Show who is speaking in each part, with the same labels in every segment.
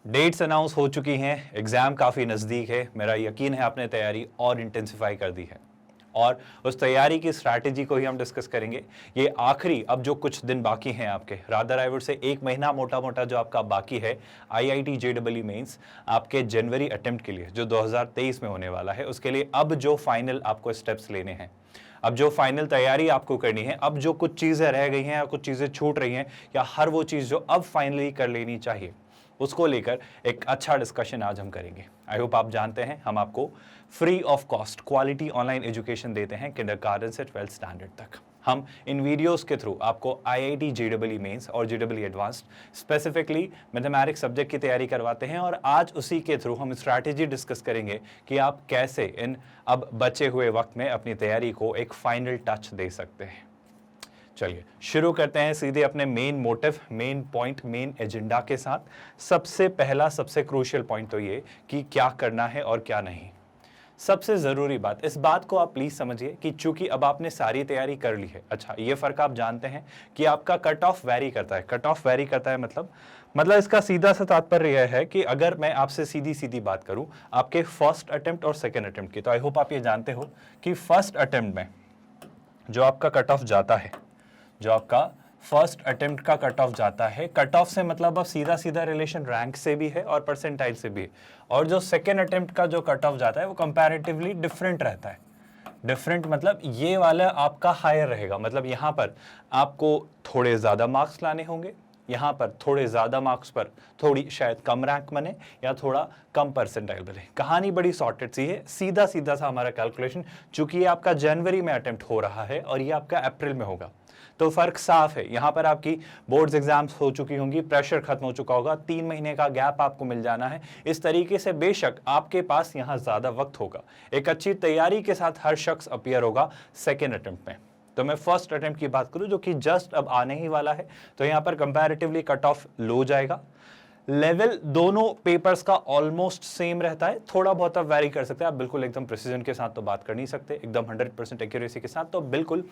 Speaker 1: Dates announce हो चुकी हैं, एग्ज़ाम काफ़ी नज़दीक है। मेरा यकीन है आपने तैयारी और इंटेंसिफाई कर दी है और उस तैयारी की स्ट्रैटेजी को ही हम डिस्कस करेंगे। ये आखिरी अब जो कुछ दिन बाकी हैं आपके, रादर आई वुड से 1 महीना मोटा मोटा जो आपका बाकी है IIT JEE मेंस आपके जनवरी अटेम्प्ट के लिए जो 2023 में होने वाला है, उसके लिए अब जो फाइनल आपको स्टेप्स लेने हैं, अब जो फाइनल तैयारी आपको करनी है, अब जो कुछ चीज़ें रह गई हैं या कुछ चीज़ें छूट रही हैं या हर वो चीज़ जो अब फाइनली कर लेनी चाहिए, उसको लेकर एक अच्छा डिस्कशन आज हम करेंगे। आई होप आप जानते हैं हम आपको free of cost quality online education देते हैं किंडरगार्टन से 12th स्टैंडर्ड तक। हम इन वीडियोस के थ्रू आपको IIT JEE मेंस और JEE advanced specifically mathematics subject की तैयारी करवाते हैं और आज उसी के थ्रू हम स्ट्रैटेजी डिस्कस करेंगे कि आप कैसे इन अब बचे हुए वक्त में अपनी तैयारी को एक फाइनल टच दे सकते हैं। चलिए शुरू करते हैं सीधे अपने main motive, main point, main agenda के साथ। सबसे पहला सबसे क्रूशियल पॉइंट तो ये कि क्या करना है और क्या नहीं। सबसे ज़रूरी बात, इस बात को आप प्लीज़ समझिए कि चूंकि अब आपने सारी तैयारी कर ली है, अच्छा ये फ़र्क आप जानते हैं कि आपका कट ऑफ वैरी करता है। कट ऑफ वैरी करता है मतलब इसका सीधा सा तात्पर्य यह है कि अगर मैं आपसे सीधी सीधी बात करूं आपके फर्स्ट अटेम्प्ट और सेकेंड अटेम्प्ट की, तो आई होप आप ये जानते हो कि फर्स्ट अटेम्प्ट में जो आपका कट ऑफ जाता है, जो आपका फर्स्ट अटेम्प्ट का कट ऑफ जाता है, कट ऑफ से मतलब अब सीधा सीधा रिलेशन रैंक से भी है और परसेंटाइल से भी है। और जो सेकेंड अटेम्प्ट का जो कट ऑफ जाता है वो कंपैरेटिवली डिफरेंट रहता है। डिफरेंट मतलब ये वाला आपका हायर रहेगा, मतलब यहाँ पर आपको थोड़े ज़्यादा मार्क्स लाने होंगे, यहाँ पर थोड़े ज़्यादा मार्क्स पर थोड़ी शायद कम रैंक बने या थोड़ा कम परसेंटाइल बने। कहानी बड़ी सॉर्टेड सी है, सीधा सीधा सा हमारा कैलकुलेशन। चूंकि ये आपका जनवरी में अटेम्प्ट हो रहा है और ये आपका अप्रैल में होगा, तो फर्क साफ है। यहाँ पर आपकी बोर्ड्स एग्जाम्स हो चुकी होंगी, प्रेशर खत्म हो चुका होगा, 3 महीने का गैप आपको मिल जाना है। इस तरीके से बेशक आपके पास यहाँ ज़्यादा वक्त होगा, एक अच्छी तैयारी के साथ हर शख्स अपीयर होगा सेकेंड अटेम्प्ट में। तो मैं फर्स्ट अटेम्प्ट की बात करूं जो कि जस्ट अब आने ही वाला है, तो यहाँ पर कंपैरेटिवली कट ऑफ लो जाएगा। लेवल दोनों पेपर्स का ऑलमोस्ट सेम रहता है, थोड़ा बहुत अब वैरी कर सकते हैं। आप बिल्कुल एकदम प्रिसीजन के साथ तो बात कर नहीं सकते, एकदम 100% एक्यूरेसी के साथ, तो बिल्कुल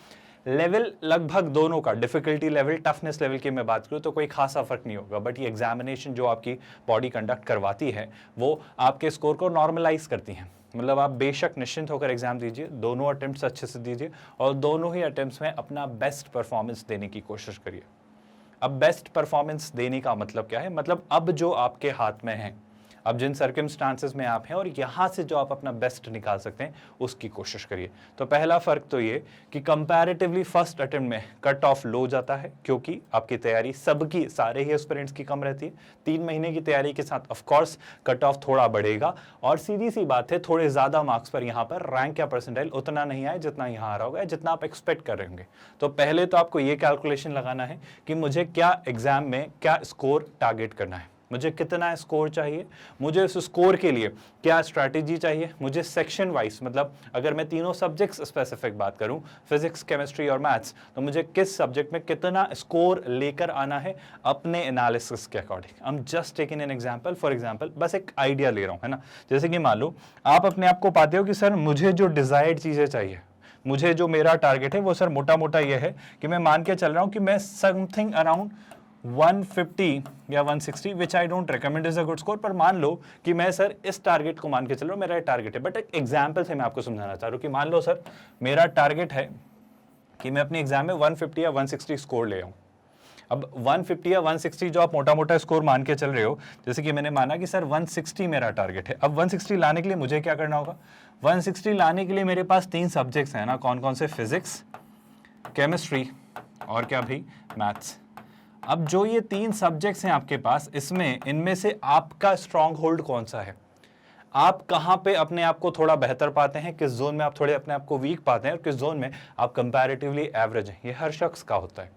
Speaker 1: लेवल लगभग दोनों का, डिफिकल्टी लेवल, टफनेस लेवल की मैं बात करूं तो कोई खासा फर्क नहीं होगा। बट ये एग्जामिनेशन जो आपकी बॉडी कंडक्ट करवाती है वो आपके स्कोर को नॉर्मलाइज करती है। मतलब आप बेशक निश्चिंत होकर एग्जाम दीजिए, दोनों अटेम्प्ट्स अच्छे से दीजिए और दोनों ही अटेम्प्ट्स में अपना बेस्ट परफॉर्मेंस देने की कोशिश करिए। अब बेस्ट परफॉर्मेंस देने का मतलब क्या है? मतलब अब जो आपके हाथ में है, अब जिन सर्कमस्टांसेस में आप हैं और यहाँ से जो आप अपना बेस्ट निकाल सकते हैं उसकी कोशिश करिए। तो पहला फ़र्क तो ये कि कंपैरेटिवली फर्स्ट अटेम्प्ट में कट ऑफ लो जाता है क्योंकि आपकी तैयारी सबकी, सारे ही एस्पिरेंट्स की कम रहती है। 3 महीने की तैयारी के साथ ऑफ कोर्स कट ऑफ थोड़ा बढ़ेगा और सीधी सी बात है थोड़े ज़्यादा मार्क्स पर यहाँ पर रैंक या परसेंटाइल उतना नहीं आए जितना यहाँ आ रहा होगा, जितना आप एक्सपेक्ट कर रहे होंगे। तो पहले तो आपको ये कैलकुलेशन लगाना है कि मुझे क्या एग्जाम में क्या स्कोर टारगेट करना है, मुझे कितना स्कोर चाहिए, मुझे उस स्कोर के लिए क्या स्ट्रैटेजी चाहिए, मुझे सेक्शन वाइज, मतलब अगर मैं तीनों सब्जेक्ट्स स्पेसिफिक बात करूं, फिजिक्स, केमिस्ट्री और मैथ्स, तो मुझे किस सब्जेक्ट में कितना स्कोर लेकर आना है अपने एनालिसिस के according. I am just taking an example, for example बस एक आइडिया ले रहा हूं, है ना। जैसे कि मान लो आप अपने आप को पाते हो कि सर मुझे जो डिजायर्ड चीज़ें चाहिए, मुझे जो मेरा टारगेट है वो सर मोटा मोटा ये है कि मैं मान के चल रहा हूँ कि मैं समथिंग अराउंड 150 या 160, which I don't recommend is a good score, पर मान लो कि मैं सर इस टारगेट को मान के चल रहा हूँ, मेरा टारगेट है। बट एक एग्जाम्पल से मैं आपको समझाना चाह रहा हूँ कि मान लो सर मेरा टारगेट है कि मैं अपने एग्जाम में 150 या 160 स्कोर ले आऊँ। अब 150 या 160 जो आप मोटा मोटा स्कोर मान के चल रहे हो, जैसे कि मैंने माना कि सर 160 मेरा टारगेट है। अब 160 लाने के लिए मुझे क्या करना होगा? 160 लाने के लिए मेरे पास 3 सब्जेक्ट्स हैं ना, कौन कौन से? फिजिक्स, केमिस्ट्री और क्या भाई, मैथ्स। अब जो ये 3 सब्जेक्ट्स हैं आपके पास, इसमें इनमें से आपका स्ट्रॉन्ग होल्ड कौन सा है? आप कहाँ पे अपने आप को थोड़ा बेहतर पाते हैं, किस जोन में आप थोड़े अपने आप को वीक पाते हैं और किस जोन में आप कंपैरेटिवली एवरेज हैं। ये हर शख्स का होता है,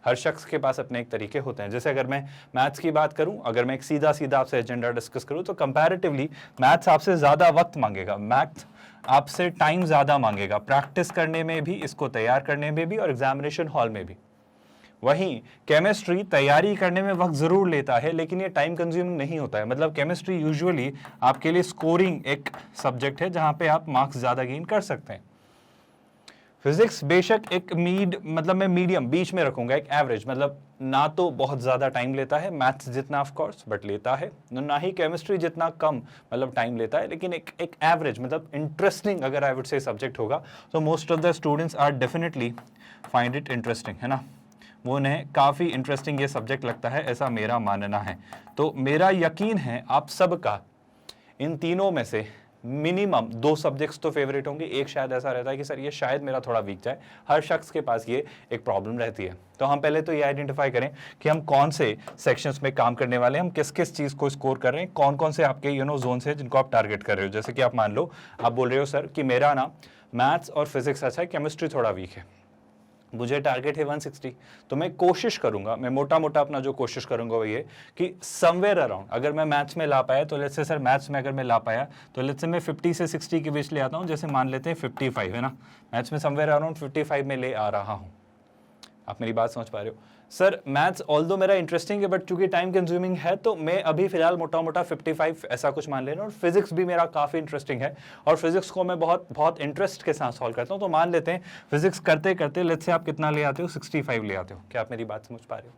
Speaker 1: हर शख्स के पास अपने एक तरीके होते हैं। जैसे अगर मैं मैथ्स की बात करूं, अगर मैं एक सीधा सीधा आपसे एजेंडा डिस्कस करूं, तो कंपैरेटिवली मैथ्स आपसे ज़्यादा वक्त मांगेगा, मैथ्स आपसे टाइम ज़्यादा मांगेगा, प्रैक्टिस करने में भी, इसको तैयार करने में भी और एग्जामिनेशन हॉल में भी। वहीं केमिस्ट्री तैयारी करने में वक्त ज़रूर लेता है लेकिन ये टाइम कंज्यूमिंग नहीं होता है। मतलब केमिस्ट्री यूजुअली आपके लिए स्कोरिंग एक सब्जेक्ट है जहाँ पे आप मार्क्स ज़्यादा गेन कर सकते हैं। फिजिक्स बेशक एक मतलब मैं मीडियम बीच में रखूंगा, एक एवरेज, मतलब ना तो बहुत ज़्यादा टाइम लेता है मैथ्स जितना ऑफ कोर्स, बट लेता है, ना ही केमिस्ट्री जितना कम मतलब टाइम लेता है, लेकिन एक एवरेज मतलब इंटरेस्टिंग अगर आई वुड से सब्जेक्ट होगा तो most of the students are definitely find it interesting, है ना। वो उन्हें काफ़ी इंटरेस्टिंग ये सब्जेक्ट लगता है, ऐसा मेरा मानना है। तो मेरा यकीन है आप सबका इन तीनों में से मिनिमम 2 सब्जेक्ट्स तो फेवरेट होंगे, एक शायद ऐसा रहता है कि सर ये शायद मेरा थोड़ा वीक जाए। हर शख्स के पास ये एक प्रॉब्लम रहती है। तो हम पहले तो ये आइडेंटिफाई करें कि हम कौन से सेक्शंस में काम करने वाले हैं, हम किस किस चीज़ को स्कोर कर रहे हैं, कौन कौन से आपके जोन्स हैं जिनको आप टारगेट कर रहे हो। जैसे कि आप मान लो आप बोल रहे हो सर कि मेरा ना मैथ्स और फिजिक्स अच्छा है, केमिस्ट्री थोड़ा वीक है, मुझे टारगेट है 160, तो मैं कोशिश करूंगा, मैं मोटा मोटा अपना जो कोशिश करूंगा वो ये कि समवेयर अराउंड, अगर मैं मैथ्स में ला पाया तो लेट्स से सर मैथ्स में अगर मैं ला पाया तो लेट्स से मैं 50 से 60 के बीच ले आता हूं, जैसे मान लेते हैं 55 है ना, मैथ्स में समवेयर अराउंड 55 में ले आ रहा हूं। आप मेरी बात समझ पा रहे हो सर? मैथ्स ऑल्दो मेरा इंटरेस्टिंग है बट चूंकि टाइम कंज्यूमिंग है तो मैं अभी फिलहाल मोटा मोटा 55 ऐसा कुछ मान लेना। और फिजिक्स भी मेरा काफ़ी इंटरेस्टिंग है और फिजिक्स को मैं बहुत बहुत इंटरेस्ट के साथ सॉल्व करता हूँ। तो मान लेते हैं फिजिक्स करते करते लेट्स से आप कितना ले आते हो, 65 ले आते हो। क्या आप मेरी बात समझ पा रहे हो?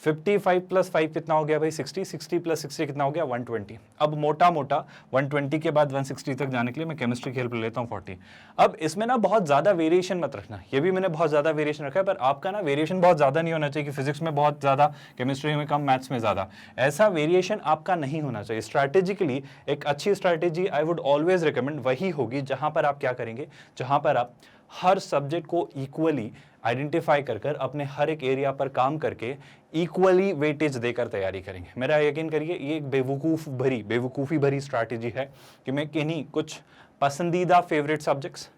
Speaker 1: 55 प्लस 5 कितना हो गया भाई? 60। 60 प्लस 60 कितना हो गया? 120। अब मोटा मोटा 120 के बाद 160 तक जाने के लिए मैं केमिस्ट्री की हेल्प ले लेता हूँ 40। अब इसमें ना बहुत ज़्यादा वेरिएशन मत रखना, ये भी मैंने बहुत ज़्यादा वेरिएशन रखा है, पर आपका ना वेरिएशन बहुत ज़्यादा नहीं होना चाहिए कि फिजिक्स में बहुत ज़्यादा, केमिस्ट्री में कम, मैथ्स में ज़्यादा, ऐसा वेरिएशन आपका नहीं होना चाहिए। स्ट्रैटेजिकली एक अच्छी strategy I would always recommend वही होगी जहाँ पर आप क्या करेंगे, जहाँ पर आप हर सब्जेक्ट को इक्वली आइडेंटिफाई कर कर अपने हर एक एरिया पर काम करके इक्वली वेटेज देकर तैयारी करेंगे। मेरा यकीन करिए ये एक बेवकूफ़ी भरी स्ट्रैटेजी है कि मैं किन्हीं कुछ पसंदीदा फेवरेट सब्जेक्ट्स,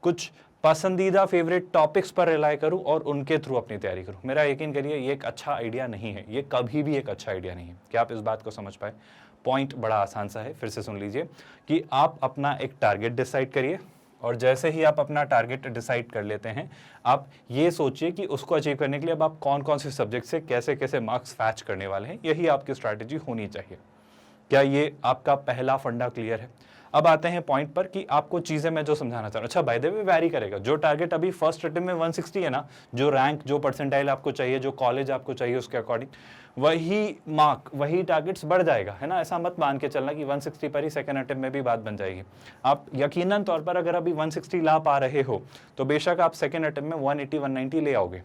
Speaker 1: कुछ पसंदीदा फेवरेट टॉपिक्स पर रिलाई करूं और उनके थ्रू अपनी तैयारी करूं। मेरा यकीन करिए ये एक अच्छा आइडिया नहीं है, ये कभी भी एक अच्छा आइडिया नहीं है। क्या आप इस बात को समझ पाए? पॉइंट बड़ा आसान सा है, फिर से सुन लीजिए कि आप अपना एक टारगेट डिसाइड करिए और जैसे ही आप अपना टारगेट डिसाइड कर लेते हैं, आप ये सोचिए कि उसको अचीव करने के लिए अब आप कौन कौन से सब्जेक्ट से कैसे कैसे मार्क्स फैच करने वाले हैं। यही आपकी स्ट्रैटेजी होनी चाहिए। क्या ये आपका पहला फंडा क्लियर है? अब आते हैं पॉइंट पर कि आपको चीज़ें मैं जो समझाना चाह रहा हूँ। अच्छा, बाय द वे वैरी करेगा। जो टारगेट अभी फर्स्ट अटेम्प्ट में 160 है ना, जो रैंक, जो परसेंटाइल आपको चाहिए, जो कॉलेज आपको चाहिए, उसके अकॉर्डिंग वही मार्क, वही टारगेट्स बढ़ जाएगा, है ना। ऐसा मत मान के चलना कि 160 पर ही सेकंड अटेम्प्ट में भी बात बन जाएगी। आप यकीनन तौर पर अगर अभी 160 ला पा रहे हो तो बेशक आप सेकंड अटेम्प्ट में 180 190 ले आओगे।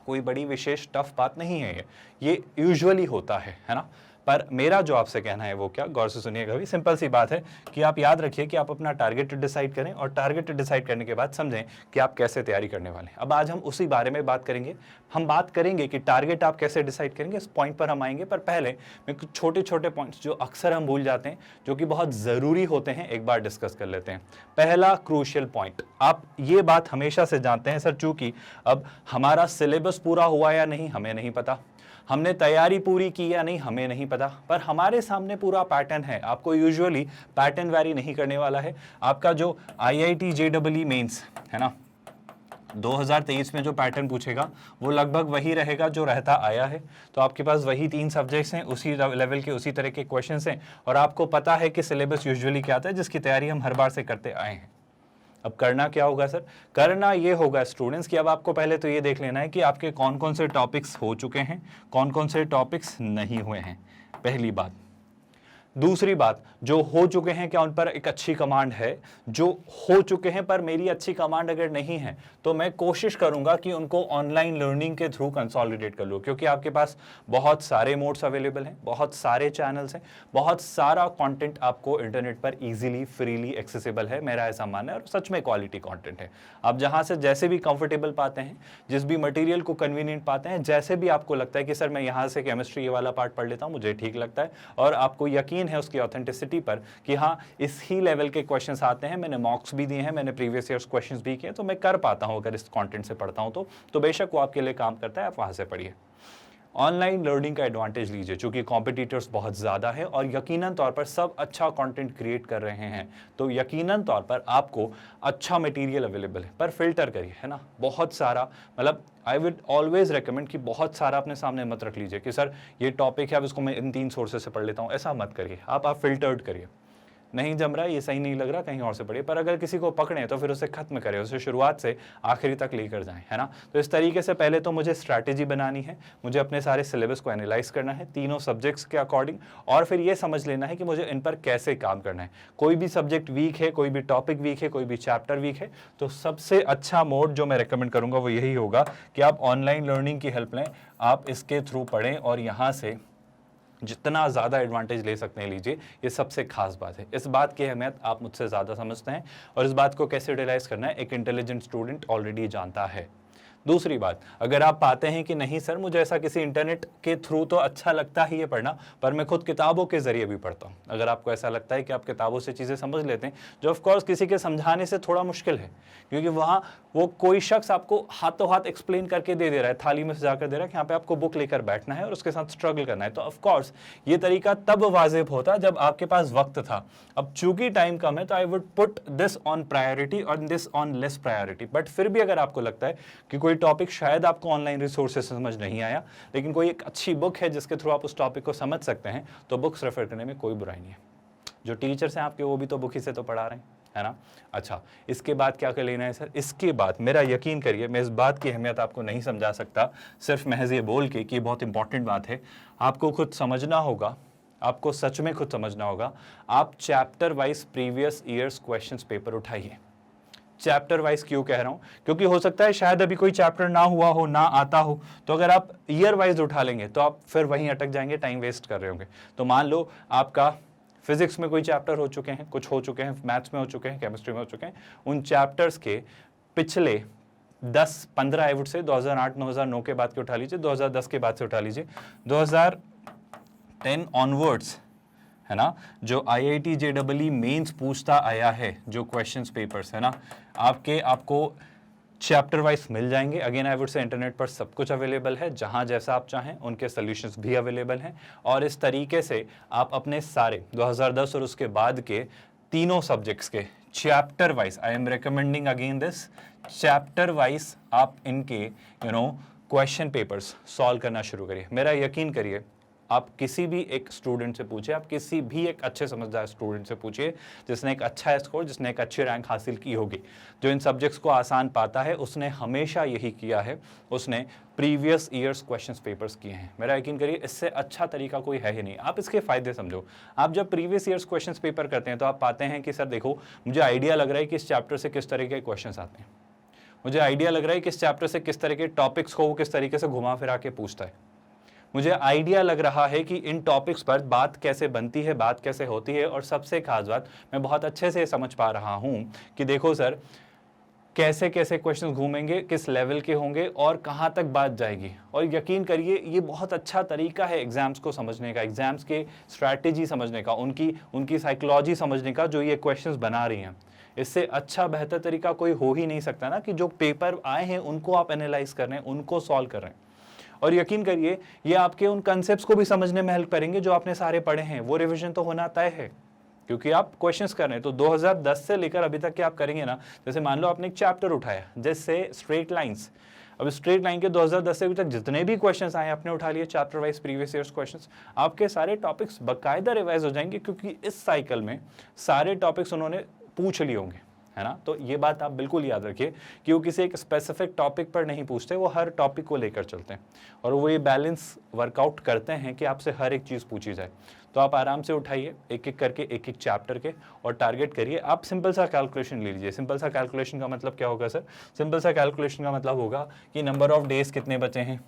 Speaker 1: कोई बड़ी विशेष टफ बात नहीं है, ये यूजुअली होता है ना। पर मेरा जो आपसे कहना है वो क्या, गौर से सुनिएगा भी, सिंपल सी बात है कि आप याद रखिए कि आप अपना टारगेट डिसाइड करें और टारगेट डिसाइड करने के बाद समझें कि आप कैसे तैयारी करने वाले हैं। अब आज हम उसी बारे में बात करेंगे। हम बात करेंगे कि टारगेट आप कैसे डिसाइड करेंगे, इस पॉइंट पर हम आएंगे। पर पहले मैं कुछ छोटे छोटे पॉइंट्स जो अक्सर हम भूल जाते हैं, जो कि बहुत ज़रूरी होते हैं, एक बार डिस्कस कर लेते हैं। पहला क्रूशियल पॉइंट, आप ये बात हमेशा से जानते हैं सर, चूंकि अब हमारा सिलेबस पूरा हुआ या नहीं हमें नहीं पता, हमने तैयारी पूरी की या नहीं हमें नहीं पता, पर हमारे सामने पूरा पैटर्न है। आपको यूजुअली पैटर्न वैरी नहीं करने वाला है। आपका जो IIT JEE मेंस है ना, 2023 में जो पैटर्न पूछेगा वो लगभग वही रहेगा जो रहता आया है। तो आपके पास वही 3 सब्जेक्ट्स हैं, उसी लेवल के, उसी तरह के क्वेश्चंस हैं, और आपको पता है कि सिलेबस यूजुअली क्या आता है, जिसकी तैयारी हम हर बार से करते आए हैं। अब करना क्या होगा सर? करना ये होगा स्टूडेंट्स कि अब आपको पहले तो ये देख लेना है कि आपके कौन कौन से टॉपिक्स हो चुके हैं, कौन कौन से टॉपिक्स नहीं हुए हैं, पहली बात। दूसरी बात, जो हो चुके हैं क्या उन पर एक अच्छी कमांड है? जो हो चुके हैं पर मेरी अच्छी कमांड अगर नहीं है तो मैं कोशिश करूंगा कि उनको ऑनलाइन लर्निंग के थ्रू कंसोलिडेट कर लूँ, क्योंकि आपके पास बहुत सारे मोड्स अवेलेबल हैं, बहुत सारे चैनल्स हैं, बहुत सारा कंटेंट आपको इंटरनेट पर इजीली फ्रीली एक्सेसिबल है। मेरा ऐसा मानना है, और सच में क्वालिटी कंटेंट है। आप जहाँ से जैसे भी कंफर्टेबल पाते हैं, जिस भी मटेरियल को कन्वीनियंट पाते हैं, जैसे भी आपको लगता है कि सर मैं यहाँ से केमिस्ट्री ये वाला पार्ट पढ़ लेता हूँ, मुझे ठीक लगता है, और आपको यकीन है उसकी ऑथेंटिसिटी पर कि हाँ इस ही लेवल के क्वेश्चंस आते हैं, मैंने मॉक्स भी दिए हैं, मैंने प्रीवियस ईयर्स क्वेश्चंस भी किए, तो मैं कर पाता हूं अगर इस कंटेंट से पढ़ता हूं तो बेशक वो आपके लिए काम करता है, आप वहां से पढ़िए। ऑनलाइन लर्निंग का एडवांटेज लीजिए, चूंकि कॉम्पिटिटर्स बहुत ज़्यादा है और यकीनन तौर पर सब अच्छा कंटेंट क्रिएट कर रहे हैं, तो यकीनन तौर पर आपको अच्छा मटेरियल अवेलेबल है, पर फिल्टर करिए, है ना। बहुत सारा, मतलब आई वुड ऑलवेज रिकमेंड कि बहुत सारा अपने सामने मत रख लीजिए कि सर ये टॉपिक है अब इसको मैं इन 3 सोर्सेज से पढ़ लेता हूँ, ऐसा मत करिए। आप फिल्टर्ड करिए। नहीं जम रहा है, ये सही नहीं लग रहा, कहीं और से पढ़िए। पर अगर किसी को पकड़े तो फिर उसे खत्म करें, उसे शुरुआत से आखिरी तक लेकर जाएं, है ना। तो इस तरीके से पहले तो मुझे स्ट्रैटेजी बनानी है, मुझे अपने सारे सिलेबस को एनालाइज करना है तीनों सब्जेक्ट्स के अकॉर्डिंग, और फिर ये समझ लेना है कि मुझे इन पर कैसे काम करना है। कोई भी सब्जेक्ट वीक है, कोई भी टॉपिक वीक है, कोई भी चैप्टर वीक है, तो सबसे अच्छा मोड जो मैं रेकमेंड करूंगा वो यही होगा कि आप ऑनलाइन लर्निंग की हेल्प लें, आप इसके थ्रू पढ़ें और यहाँ से जितना ज़्यादा एडवांटेज ले सकते हैं लीजिए। ये सबसे खास बात है, इस बात की अहमियत आप मुझसे ज़्यादा समझते हैं, और इस बात को कैसे रियलाइज़ करना है एक इंटेलिजेंट स्टूडेंट ऑलरेडी जानता है। दूसरी बात, अगर आप पाते हैं कि नहीं सर मुझे ऐसा किसी इंटरनेट के थ्रू तो अच्छा लगता ही है पढ़ना, पर मैं खुद किताबों के जरिए भी पढ़ता हूँ, अगर आपको ऐसा लगता है कि आप किताबों से चीज़ें समझ लेते हैं, जो ऑफ कोर्स किसी के समझाने से थोड़ा मुश्किल है, क्योंकि वहाँ वो कोई शख्स आपको हाथों हाथ एक्सप्लेन करके दे दे रहा है, थाली में सजा कर दे रहा है कि यहाँ पे आपको बुक लेकर बैठना है और उसके साथ स्ट्रगल करना है। तो ऑफ कोर्स ये तरीका तब वाजिब होता जब आपके पास वक्त था। अब चूंकि टाइम कम है तो I would put this on priority और this on less priority. But फिर भी अगर आपको लगता है कि कोई टॉपिक शायद आपको ऑनलाइन रिसोर्सेज से समझ नहीं आया, लेकिन कोई एक अच्छी बुक है जिसके थ्रू आप उस टॉपिक को समझ सकते हैं, तो बुक्स रेफर करने में कोई बुराई नहीं है। जो टीचर्स हैं आपके वो भी तो बुक ही से तो पढ़ा रहे हैं, है ना। अच्छा, इसके बाद क्या कर लेना है सर? इसके बाद मेरा यकीन करिए मैं इस बात की अहमियत आपको नहीं समझा सकता सिर्फ महज ये बोल के कि बहुत इंपॉर्टेंट बात है, आपको खुद समझना होगा, आपको सच में खुद समझना होगा। आप chapter wise previous years questions paper उठाइए। चैप्टर वाइज क्यों कह रहा हूं? क्योंकि हो सकता है शायद अभी कोई चैप्टर ना हुआ हो, ना आता हो, तो अगर आप ईयर वाइज उठा लेंगे तो आप फिर वहीं अटक जाएंगे, टाइम वेस्ट कर रहे होंगे। तो मान लो आपका फिजिक्स में कोई चैप्टर हो चुके हैं, कुछ हो चुके हैं, मैथ्स में हो चुके हैं, केमिस्ट्री में हो चुके हैं, उन चैप्टर्स के पिछले 10-15 आई वुड से 2008-2009 के बाद के उठा लीजिए, 2010 के बाद से उठा लीजिए, 2010 ऑनवर्ड्स, है ना, जो IIT JEE मेंस पूछता आया है, जो क्वेश्चंस पेपर्स है ना, आपको चैप्टर वाइज मिल जाएंगे। अगेन आई वुड से इंटरनेट पर सब कुछ अवेलेबल है, जहां जैसा आप चाहें उनके सॉल्यूशंस भी अवेलेबल हैं। और इस तरीके से आप अपने सारे 2010 और उसके बाद के तीनों सब्जेक्ट्स के chapter wise, I am recommending again this, chapter wise आप इनके क्वेश्चन पेपर्स सॉल्व करना शुरू करिए। मेरा यकीन करिए, आप किसी भी एक स्टूडेंट से पूछिए, आप किसी भी एक अच्छे समझदार स्टूडेंट से पूछिए जिसने एक अच्छा स्कोर, जिसने एक अच्छी रैंक हासिल की होगी, जो इन सब्जेक्ट्स को आसान पाता है, उसने हमेशा यही किया है, उसने प्रीवियस ईयर्स क्वेश्चंस पेपर्स किए हैं। मेरा यकीन करिए इससे अच्छा तरीका कोई है ही नहीं। आप इसके फायदे समझो। आप जब प्रीवियस ईयर्स क्वेश्चंस पेपर करते हैं तो आप पाते हैं कि सर देखो, मुझे आइडिया लग रहा है कि इस चैप्टर से किस तरह के क्वेश्चंस आते हैं, मुझे आइडिया लग रहा है कि इस चैप्टर से किस तरह के टॉपिक्स को वो किस तरीके से घुमा फिरा के पूछता है, मुझे आइडिया लग रहा है कि इन टॉपिक्स पर बात कैसे बनती है, बात कैसे होती है, और सबसे खास बात, मैं बहुत अच्छे से समझ पा रहा हूं कि देखो सर कैसे कैसे क्वेश्चंस घूमेंगे, किस लेवल के होंगे और कहां तक बात जाएगी। और यकीन करिए ये बहुत अच्छा तरीका है एग्जाम्स को समझने का, एग्जाम्स के स्ट्रैटेजी समझने का, उनकी साइकोलॉजी समझने का, जो ये क्वेश्चंस बना रही हैं। इससे अच्छा बेहतर तरीका कोई हो ही नहीं सकता ना, कि जो पेपर आए हैं उनको आप एनालाइज कर रहे हैं, उनको सॉल्व कर रहे हैं। और यकीन करिए ये आपके उन कॉन्सेप्ट्स को भी समझने में हेल्प करेंगे जो आपने सारे पढ़े हैं। वो रिवीजन तो होना तय है, क्योंकि आप क्वेश्चंस कर रहे हैं। तो 2010 से लेकर अभी तक के आप करेंगे ना, जैसे मान लो आपने एक चैप्टर उठाया जैसे स्ट्रेट लाइंस, अब स्ट्रेट लाइन के 2010 से अभी तक जितने भी क्वेश्चंस आए आपने उठा लिए, chapter wise previous years questions, आपके सारे टॉपिक्स बाकायदा रिवाइज हो जाएंगे, क्योंकि इस साइकिल में सारे टॉपिक्स उन्होंने पूछ लिए होंगे, है ना। तो ये बात आप बिल्कुल याद रखिए कि वो किसी एक स्पेसिफिक टॉपिक पर नहीं पूछते, वो हर टॉपिक को लेकर चलते हैं, और वो ये बैलेंस वर्कआउट करते हैं कि आपसे हर एक चीज़ पूछी जाए। तो आप आराम से उठाइए एक एक करके, एक एक चैप्टर के, और टारगेट करिए। आप सिंपल सा कैलकुलेशन ले लीजिए। सिंपल सा कैलकुलेशन का मतलब क्या होगा सर? सिंपल सा कैलकुलेशन का मतलब होगा कि नंबर ऑफ डेज कितने बचे हैं,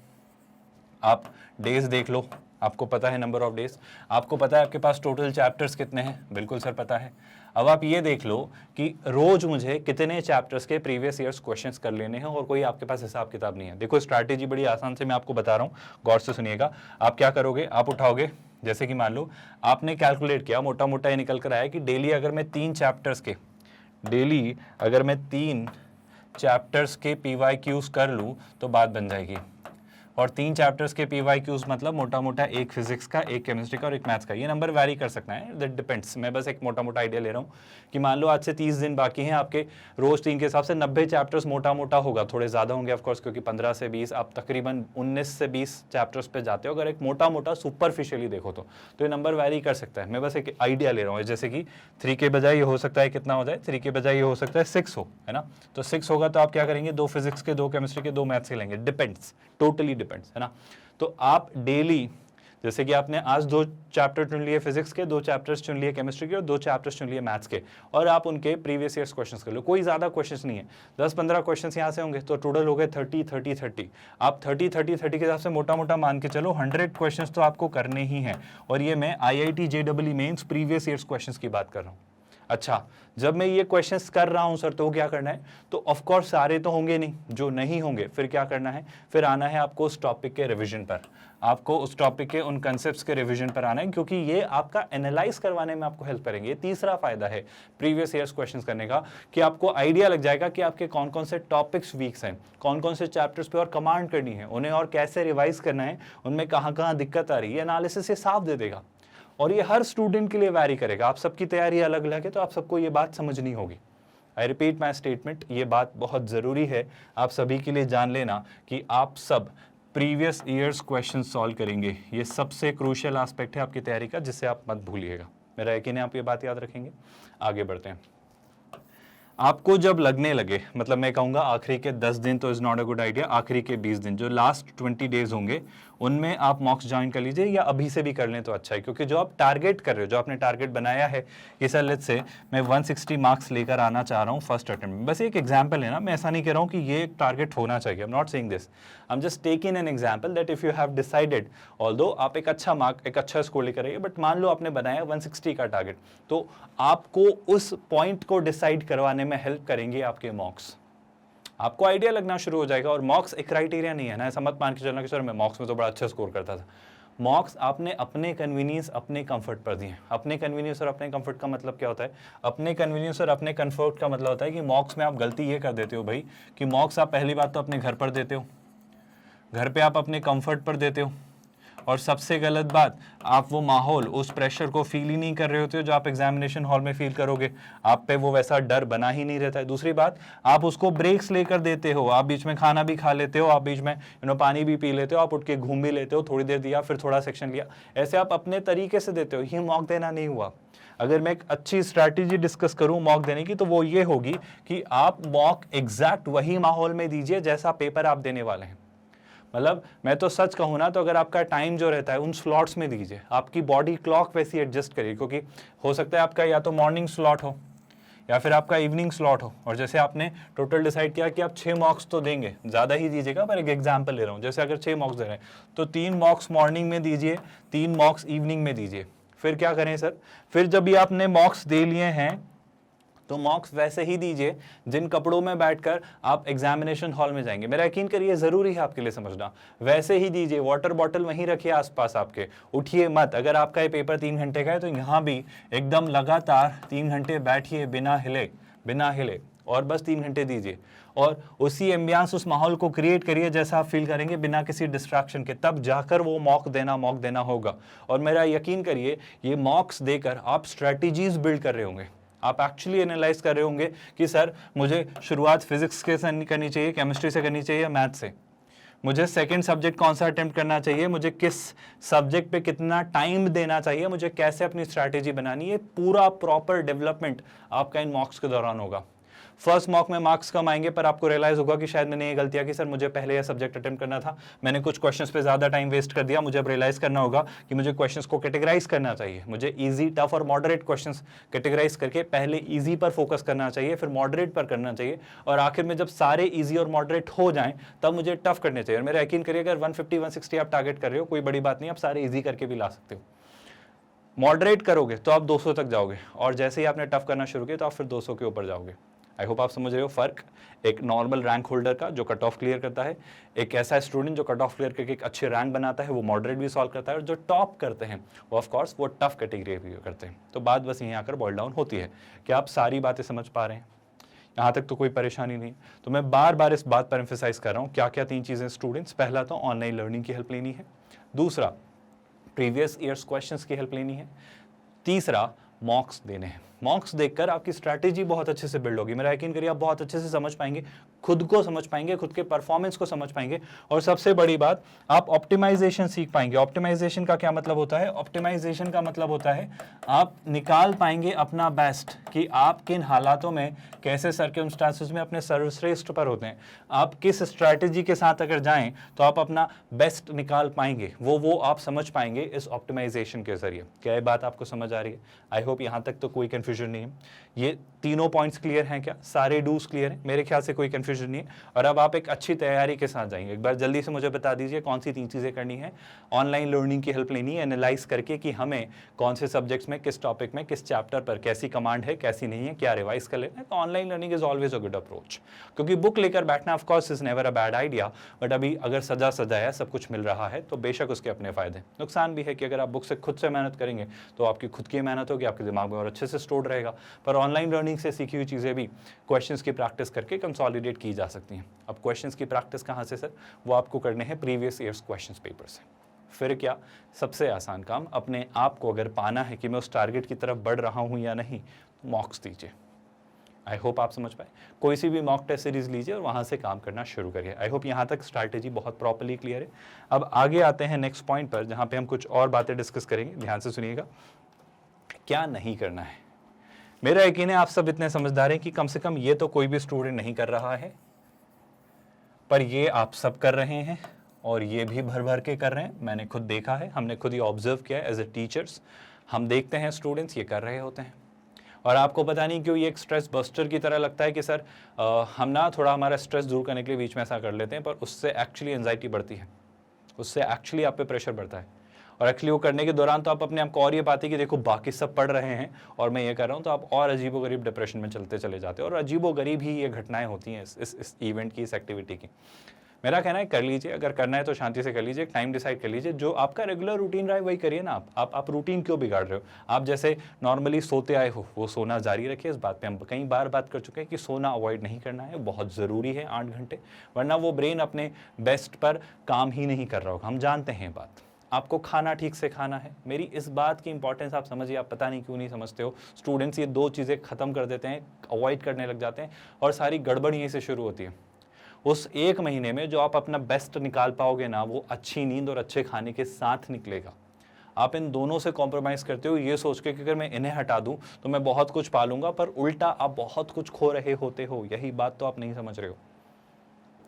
Speaker 1: आप डेज देख लो, आपको पता है नंबर ऑफ डेज, आपको पता है आपके पास टोटल चैप्टर्स कितने हैं, बिल्कुल सर पता है। अब आप ये देख लो कि रोज मुझे कितने चैप्टर्स के प्रीवियस ईयर्स क्वेश्चंस कर लेने हैं, और कोई आपके पास हिसाब किताब नहीं है। देखो स्ट्रैटेजी बड़ी आसान से मैं आपको बता रहा हूँ, गौर से सुनिएगा। आप क्या करोगे, आप उठाओगे, जैसे कि मान लो आपने कैलकुलेट किया, मोटा मोटा ये निकल कर आया कि डेली अगर मैं 3 चैप्टर्स के PYQs कर लूँ तो बात बन जाएगी। और 3 चैप्टर्स के PYQs मतलब मोटा मोटा एक फिजिक्स का, एक केमिस्ट्री का और एक मैथ्स का। ये नंबर वैरी कर सकता है, दैट डिपेंड्स। मैं बस एक मोटा मोटा आइडिया ले रहा हूँ कि मान लो आज से 30 दिन बाकी हैं आपके, रोज 3 के हिसाब से 90 चैप्टर्स मोटा मोटा होगा, थोड़े ज़्यादा होंगे ऑफकोर्स, क्योंकि 15 से 20 आप तकरीबन 19 से 20 चैप्टर्स पे जाते हो अगर एक मोटा मोटा सुपरफिशियली देखो तो ये नंबर वैरी कर सकता है। मैं बस एक आइडिया ले रहा हूँ, जैसे कि 3 के बजाय ये हो सकता है कितना हो जाए, 3 के बजाय ये हो सकता है 6 हो, है ना। तो 6 होगा तो आप क्या करेंगे, 2 फिजिक्स के, 2 केमिस्ट्री के, 2 मैथ्स के लेंगे, डिपेंड्स, टोटली डिपेंड्स, है ना। तो आप डेली, जैसे कि आपने आज 2 चैप्टर चुन लिए फिजिक्स के, 2 चैप्टर्स चुन लिए केमिस्ट्री के और 2 चैप्टर्स चुन लिए मैथ्स के, और आप उनके प्रीवियस ईयर्स क्वेश्चंस कर लो। कोई ज़्यादा क्वेश्चंस नहीं है, 10-15 क्वेश्चंस यहाँ से होंगे, तो टोटल हो गए 30-30-30। आप 30-30-30 के हिसाब से मोटा मोटा मान के चलो 100 क्वेश्चंस तो आपको करने ही हैं। और ये मैं IIT JEE mains previous years questions की बात कर रहा हूँ। अच्छा, जब मैं ये क्वेश्चंस कर रहा हूं सर तो क्या करना है, तो ऑफ कोर्स सारे तो होंगे नहीं, जो नहीं होंगे फिर क्या करना है, फिर आना है आपको उस टॉपिक के रिवीजन पर, आपको उस टॉपिक के उन कंसेप्ट्स के रिवीजन पर आना है, क्योंकि ये आपका एनालाइज करवाने में आपको हेल्प करेंगे। ये तीसरा फायदा है प्रीवियस ईयर्स क्वेश्चंस करने का, कि आपको आइडिया लग जाएगा कि आपके कौन कौन से टॉपिक्स वीक्स हैं, कौन कौन से चैप्टर्स पे और कमांड करनी है, उन्हें और कैसे रिवाइज करना है, उनमें कहाँ कहाँ दिक्कत आ रही है, एनालिसिस ये साफ दे देगा। और ये हर स्टूडेंट के लिए वैरी करेगा, आप सबकी तैयारी अलग अलग है, तो आप सबको ये बात समझनी होगी। आई रिपीट माई स्टेटमेंट, ये बात बहुत ज़रूरी है आप सभी के लिए जान लेना कि आप सब प्रीवियस ईयर्स क्वेश्चन सॉल्व करेंगे। ये सबसे क्रूशियल एस्पेक्ट है आपकी तैयारी का, जिससे आप मत भूलिएगा। मेरा यकीन है आप ये बात याद रखेंगे। आगे बढ़ते हैं। आपको जब लगने लगे, मतलब मैं कहूँगा आखिरी के 10 दिन तो is not a good idea, आखिरी के 20 दिन, जो लास्ट 20 डेज होंगे उनमें आप मॉक्स ज्वाइन कर लीजिए, या अभी से भी कर लें तो अच्छा है, क्योंकि जो आप टारगेट कर रहे हो, जो आपने टारगेट बनाया है कि सर लेट्स से मैं 160 मार्क्स लेकर आना चाह रहा हूँ फर्स्ट अटेम्प्ट में, बस एक एग्जाम्पल है ना, मैं ऐसा नहीं कह रहा हूँ कि ये एक टारगेट होना चाहिए, I am not saying this, I am just taking an example that if you have decided, although आप एक अच्छा मार्क, एक अच्छा स्कोर लेकर आइए, बट मान लो आपने बनाया 160 का टारगेट, तो आपको उस पॉइंट को डिसाइड करवाने में हेल्प करेंगे आपके मॉक्स। आपको आइडिया लगना शुरू हो जाएगा, और मॉक्स एक क्राइटेरिया नहीं है ना, ऐसा मत मान के चलना कि सर मैं मॉक्स में तो बड़ा अच्छा स्कोर करता था। मॉक्स आपने अपने कन्वीनियंस, अपने कंफर्ट पर दिए। अपने कन्वीनियंस और अपने कंफर्ट का मतलब क्या होता है, अपने कन्वीनियंस और अपने कंफर्ट का मतलब होता है कि मॉक्स में आप गलती ये कर देते हो भाई, कि मॉक्स आप पहली बात तो अपने घर पर देते हो, घर पे आप अपने कंफर्ट पर देते हो, और सबसे गलत बात, आप वो माहौल, उस प्रेशर को फील ही नहीं कर रहे होते हो जो आप एग्जामिनेशन हॉल में फील करोगे, आप पे वो वैसा डर बना ही नहीं रहता है। दूसरी बात, आप उसको ब्रेक्स लेकर देते हो, आप बीच में खाना भी खा लेते हो, आप बीच में पानी भी पी लेते हो, आप उठ के घूम भी लेते हो, थोड़ी देर दिया फिर थोड़ा सेक्शन लिया, ऐसे आप अपने तरीके से देते हो। ये मॉक देना नहीं हुआ। अगर मैं एक अच्छी स्ट्रैटेजी डिस्कस करूं मॉक देने की, तो वो ये होगी कि आप मॉक एग्जैक्ट वही माहौल में दीजिए जैसा पेपर आप देने वाले हैं। मतलब मैं तो सच कहूँ ना, तो अगर आपका टाइम जो रहता है उन स्लॉट्स में दीजिए, आपकी बॉडी क्लॉक वैसी एडजस्ट करिए, क्योंकि हो सकता है आपका या तो मॉर्निंग स्लॉट हो या फिर आपका इवनिंग स्लॉट हो, और जैसे आपने टोटल डिसाइड किया कि आप 6 मॉक्स तो देंगे, ज़्यादा ही दीजिएगा, पर एक एग्जाम्पल ले रहा हूँ, जैसे अगर 6 मॉक्स दे रहे हैं तो 3 मॉक्स मॉर्निंग में दीजिए, 3 मॉक्स इवनिंग में दीजिए। फिर क्या करें सर, फिर जब भी आपने मॉक्स दे लिए हैं तो मॉक्स वैसे ही दीजिए जिन कपड़ों में बैठकर आप एग्जामिनेशन हॉल में जाएंगे। मेरा यकीन करिए, जरूरी है आपके लिए समझना, वैसे ही दीजिए। वाटर बॉटल वहीं रखिए आसपास आपके, उठिए मत। अगर आपका ये पेपर 3 घंटे का है तो यहाँ भी एकदम लगातार 3 घंटे बैठिए बिना हिले, और बस 3 घंटे दीजिए, और उसी एम्बियंस, उस माहौल को क्रिएट करिए जैसा आप फील करेंगे बिना किसी डिस्ट्रैक्शन के, तब जाकर वो मॉक देना होगा। और मेरा यकीन करिए, ये मॉक्स देकर आप स्ट्रेटजीज बिल्ड कर रहे होंगे, आप एक्चुअली एनालाइज कर रहे होंगे कि सर मुझे शुरुआत फिजिक्स के से करनी चाहिए, केमिस्ट्री से करनी चाहिए या मैथ से, मुझे सेकंड सब्जेक्ट कौन सा अटेम्प्ट करना चाहिए, मुझे किस सब्जेक्ट पे कितना टाइम देना चाहिए, मुझे कैसे अपनी स्ट्रैटेजी बनानी है, पूरा प्रॉपर डेवलपमेंट आपका इन मॉक्स के दौरान होगा। फर्स्ट मॉक में मार्क्स कम आएंगे, पर आपको रियलाइज होगा कि शायद मैंने ये गलतियां की, सर मुझे पहले यह सब्जेक्ट अटेम्प्ट करना था, मैंने कुछ क्वेश्चंस पे ज़्यादा टाइम वेस्ट कर दिया, मुझे अब रियलाइज करना होगा कि मुझे क्वेश्चंस को कैटेगराइज करना चाहिए, मुझे इजी, टफ और मॉडरेट क्वेश्चंस कैटेगराइज करके पहले इजी पर फोकस करना चाहिए, फिर मॉडरेट पर करना चाहिए, और आखिर में जब सारे ईजी और मॉडरेट हो जाएं तब मुझे टफ करने चाहिए। और मेरा यकीन करिए, अगर 150-160 आप टारगेट कर रहे हो, कोई बड़ी बात नहीं, आप सारे ईजी करके भी ला सकते हो। मॉडरेट करोगे तो आप 200 तक जाओगे, और जैसे ही आपने टफ करना शुरू किया तो आप फिर 200 के ऊपर जाओगे। आई होप आप समझ रहे हो फ़र्क, एक नॉर्मल रैंक होल्डर का जो कट ऑफ क्लियर करता है, एक ऐसा स्टूडेंट जो कट ऑफ क्लियर करके एक अच्छे रैंक बनाता है, वो मॉडरेट भी सॉल्व करता है, और जो टॉप करते हैं वो ऑफ कोर्स वो टफ कैटेगरी भी करते हैं। तो बात बस यहीं आकर बॉइल डाउन होती है कि आप सारी बातें समझ पा रहे हैं, यहाँ तक तो कोई परेशानी नहीं। तो मैं बार बार इस बात पर एम्फेसाइज कर रहा हूँ, क्या क्या 3 चीज़ें स्टूडेंट्स, पहला तो ऑनलाइन लर्निंग की हेल्प लेनी है, दूसरा प्रीवियस ईयर्स क्वेश्चंस की हेल्प लेनी है, तीसरा मॉक्स देने हैं। मॉक्स देखकर आपकी स्ट्रैटेजी बहुत अच्छे से बिल्ड होगी, मेरा यकीन करिए आप बहुत अच्छे से समझ पाएंगे, खुद को समझ पाएंगे, खुद के परफॉर्मेंस को समझ पाएंगे, और सबसे बड़ी बात आप ऑप्टिमाइजेशन सीख पाएंगे। ऑप्टिमाइजेशन का क्या मतलब होता है? ऑप्टिमाइजेशन का मतलब होता है आप निकाल पाएंगे अपना बेस्ट, कि आप किन हालातों में, कैसे सर्कमस्टांसेस में अपने सर्वश्रेष्ठ पर होते हैं, आप किस स्ट्रैटेजी के साथ अगर जाएं तो आप अपना बेस्ट निकाल पाएंगे, वो आप समझ पाएंगे इस ऑप्टिमाइजेशन के जरिए। क्या ये बात आपको समझ आ रही है? आई होप यहाँ तक तो कोई कंफ्यूजन नहीं है। ये तीनों पॉइंट्स क्लियर हैं क्या? सारे डूज क्लियर हैं? मेरे ख्याल से कोई कंफ्यूजन नहीं है। और अब आप एक अच्छी तैयारी के साथ जाएंगे। एक बार जल्दी से मुझे बता दीजिए कौन सी 3 चीज़ें करनी है। ऑनलाइन लर्निंग की हेल्प लेनी है, एनालाइज करके कि हमें कौन से सब्जेक्ट्स में, किस टॉपिक में, किस चैप्टर पर कैसी कमांड है, कैसी नहीं है, क्या रिवाइज कर लेना है। तो online learning is always a good approach, क्योंकि बुक लेकर बैठना of course is never a bad idea, but अभी अगर सजा सजाया सब कुछ मिल रहा है तो बेशक उसके अपने फायदे, नुकसान भी है कि अगर आप बुक से खुद से मेहनत करेंगे तो आपकी खुद की मेहनत होगी, आपके दिमाग में और अच्छे से स्टोर्ड रहेगा। पर ऑनलाइन लर्निंग से सीखी हुई चीज़ें भी क्वेश्चंस की प्रैक्टिस करके कंसोलिडेट की जा सकती हैं। अब क्वेश्चंस की प्रैक्टिस कहाँ से सर? वो आपको करने हैं प्रीवियस ईयर्स क्वेश्चंस पेपर से। फिर क्या? सबसे आसान काम, अपने आप को अगर पाना है कि मैं उस टारगेट की तरफ बढ़ रहा हूँ या नहीं, मॉक्स दीजिए। आई होप आप समझ पाए। कोई सी भी मॉक टेस्ट सीरीज लीजिए और वहाँ से काम करना शुरू करिए। आई होप यहाँ तक स्ट्रैटेजी बहुत प्रॉपर्ली क्लियर है। अब आगे आते हैं नेक्स्ट पॉइंट पर, जहाँ पे हम कुछ और बातें डिस्कस करेंगे। ध्यान से सुनिएगा, क्या नहीं करना है। मेरा यकीन है आप सब इतने समझदार हैं कि कम से कम ये तो कोई भी स्टूडेंट नहीं कर रहा है, पर ये आप सब कर रहे हैं, और ये भी भर भर के कर रहे हैं। मैंने खुद देखा है, हमने खुद ही ऑब्जर्व किया है एज ए टीचर्स। हम देखते हैं स्टूडेंट्स ये कर रहे होते हैं, और आपको पता नहीं क्यों ये एक स्ट्रेस बस्टर की तरह लगता है कि सर हम ना थोड़ा हमारा स्ट्रेस दूर करने के लिए बीच में ऐसा कर लेते हैं, पर उससे एक्चुअली एंजाइटी बढ़ती है, उससे एक्चुअली आप पे प्रेशर बढ़ता है। और एक्चुअली वो करने के दौरान तो आप अपने आप को और ये पाते हैं कि देखो बाकी सब पढ़ रहे हैं और मैं ये कर रहा हूँ, तो आप और अजीबोगरीब डिप्रेशन में चलते चले जाते हो। और अजीबोगरीब ही ये घटनाएं होती हैं इस इवेंट की, इस एक्टिविटी की। मेरा कहना है कर लीजिए, अगर करना है तो शांति से कर लीजिए, टाइम डिसाइड कर लीजिए, जो आपका रेगुलर रूटीन रहा है वही करिए ना। आप रूटीन क्यों बिगाड़ रहे हो? आप जैसे नॉर्मली सोते आए हो वो सोना जारी रखिए। इस बात पे हम कई बार बात कर चुके हैं कि सोना अवॉइड नहीं करना है, बहुत ज़रूरी है 8 घंटे, वरना वो ब्रेन अपने बेस्ट पर काम ही नहीं कर रहा होगा। हम जानते हैं बात। आपको खाना ठीक से खाना है, मेरी इस बात की इंपॉर्टेंस आप समझिए। आप पता नहीं क्यों नहीं समझते हो। स्टूडेंट्स ये 2 चीज़ें ख़त्म कर देते हैं, अवॉइड करने लग जाते हैं, और सारी गड़बड़ यहीं से शुरू होती है। उस 1 महीने में जो आप अपना बेस्ट निकाल पाओगे ना, वो अच्छी नींद और अच्छे खाने के साथ निकलेगा। आप इन दोनों से कॉम्प्रोमाइज़ करते हो ये सोच के कि अगर मैं इन्हें हटा दूं तो मैं बहुत कुछ पालूंगा, पर उल्टा आप बहुत कुछ खो रहे होते हो। यही बात तो आप नहीं समझ रहे हो।